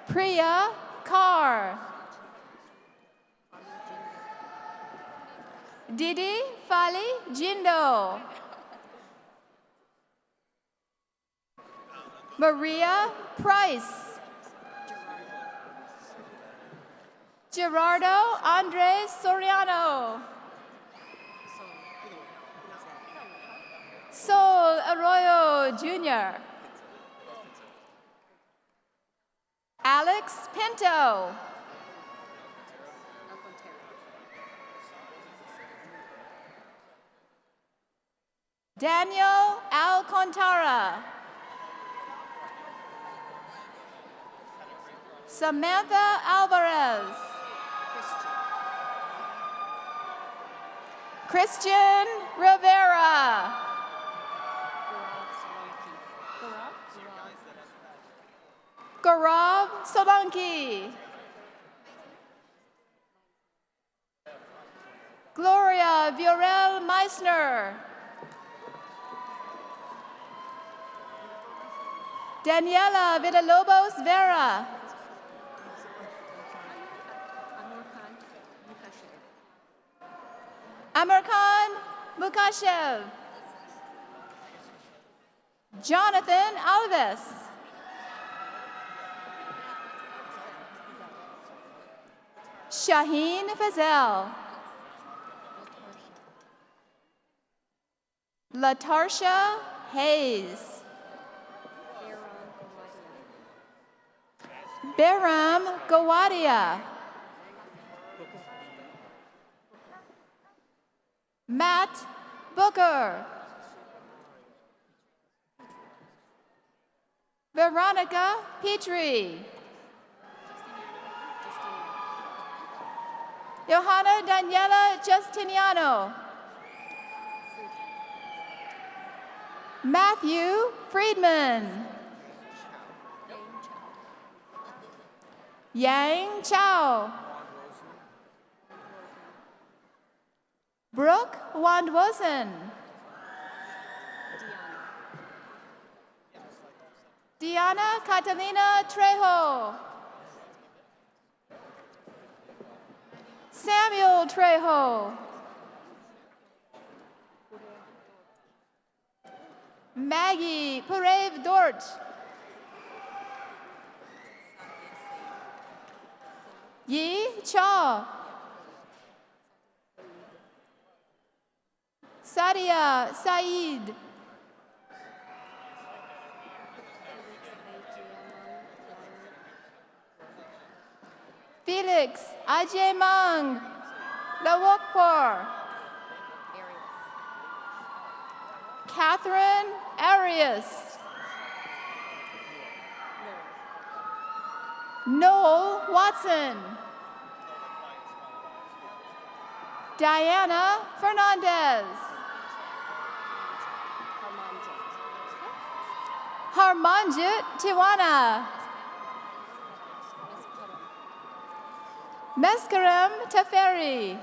Priya Carr. Didi Fali Jindo. Maria Price. Gerardo Andres Soriano. Sol Arroyo Jr. Alex Pinto. Daniel Alcantara. Samantha Alvarez. Christian Rivera. Gaurav Solanki. Gloria Viorel Meissner. Daniela Villalobos Vera. Amarkhan Mukashev. Jonathan Alves. Shaheen Fazel. Latarsha Hayes. Behram Gawadia. Matt Booker. Veronica Petrie. Johanna Daniela Justiniano. Matthew Friedman. Yang Chao. Brooke Wandwosen. Diana Catalina Trejo. Samuel Trejo. Maggie Purev Dort. Yi Cha. Sadia Saeed. Felix Ajemang Lawokpor. Catherine Arias. Noel Watson. Diana Fernandez. Harmanjit Tiwana. Meskaram Teferi.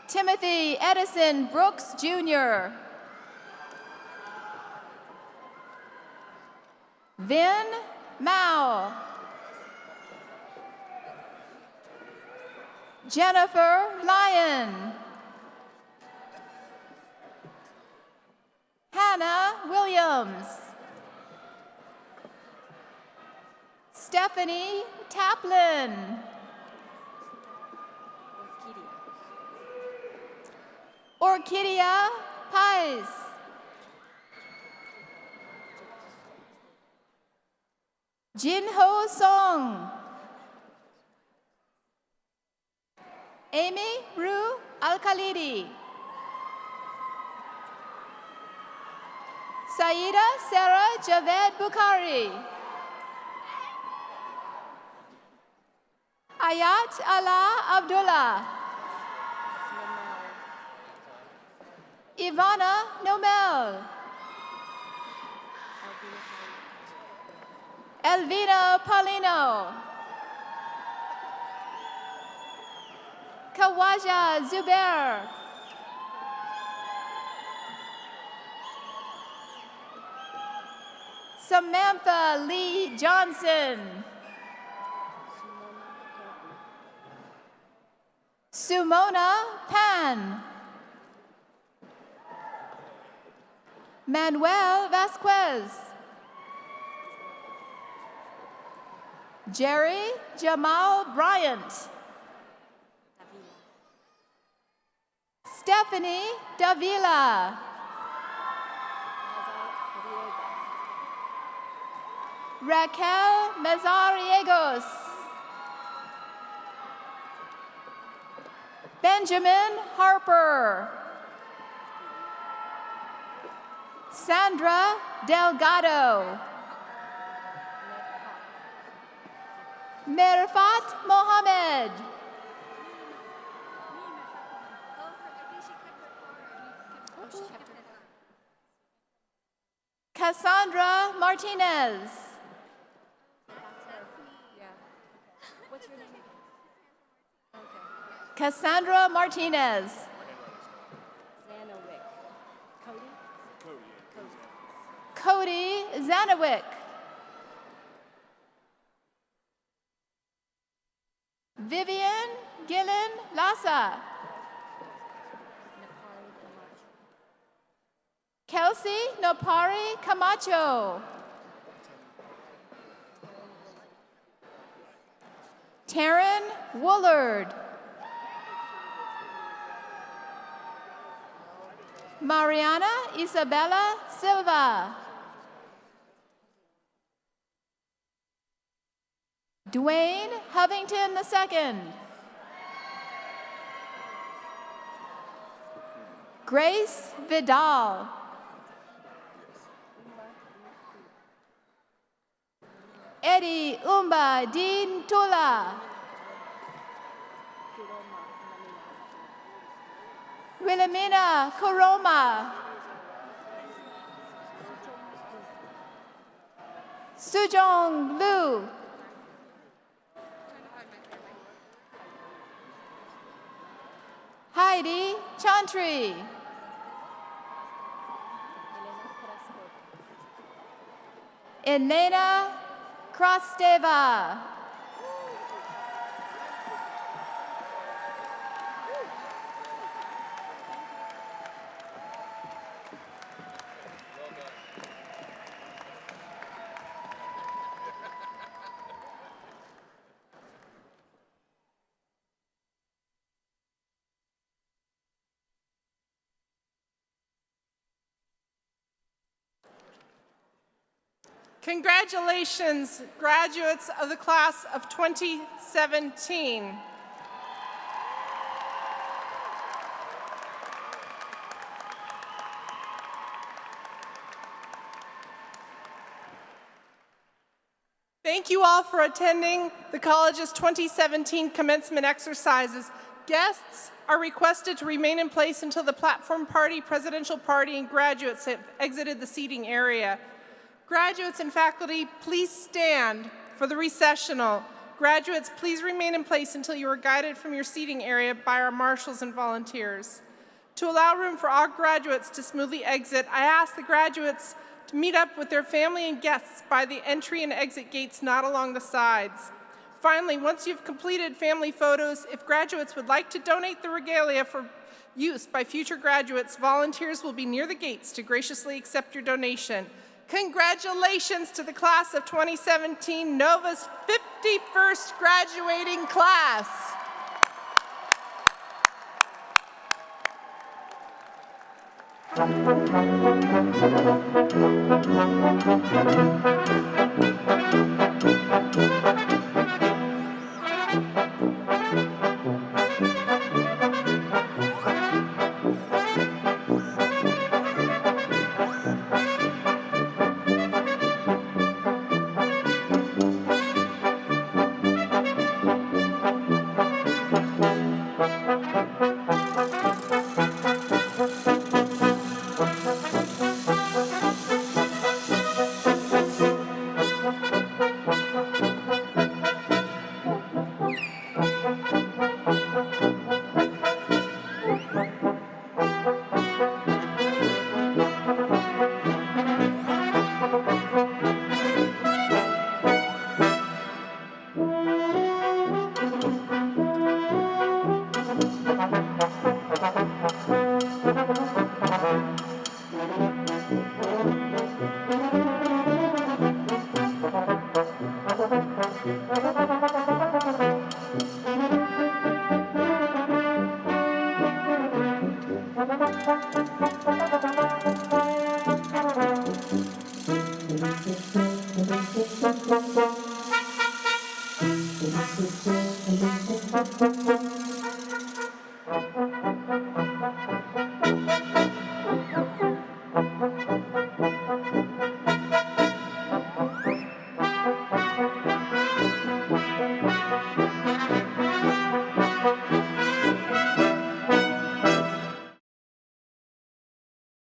Timothy Edison Brooks, Jr. Venn Mao. Jennifer Lyon. Hannah Williams. Stephanie Taplin. Orchidea Pies. Jinho Song. Amy Ru Al-Khalidi. Saida Sarah Javed Bukhari. Ayat Allah Abdullah. Ivana Nomel. Elvina Paulino. Kawaja Zubair. Samantha Lee Johnson. Sumona Pan. Manuel Vasquez. Jerry Jamal Bryant. Stephanie Davila. Raquel Mezariegos. Benjamin Harper. Sandra Delgado. Mirfat Mohammed. Cassandra Martinez. Cassandra Martinez. Cody Zanawick. Vivian Gillen Lassa. Kelsey Nopari Camacho. Taryn Woolard. Mariana Isabella Silva. Dwayne Hovington II. Grace Vidal. Eddie Umba Dean Tula. Wilhelmina Koroma. Sujong Lu. Heidi Chantry. Elena Krasteva. Congratulations, graduates of the class of 2017. Thank you all for attending the college's 2017 commencement exercises. Guests are requested to remain in place until the platform party, presidential party, and graduates have exited the seating area. Graduates and faculty, please stand for the recessional. Graduates, please remain in place until you are guided from your seating area by our marshals and volunteers. To allow room for all graduates to smoothly exit, I ask the graduates to meet up with their family and guests by the entry and exit gates, not along the sides. Finally, once you've completed family photos, if graduates would like to donate the regalia for use by future graduates, volunteers will be near the gates to graciously accept your donation. Congratulations to the class of 2017, Nova's 51st graduating class.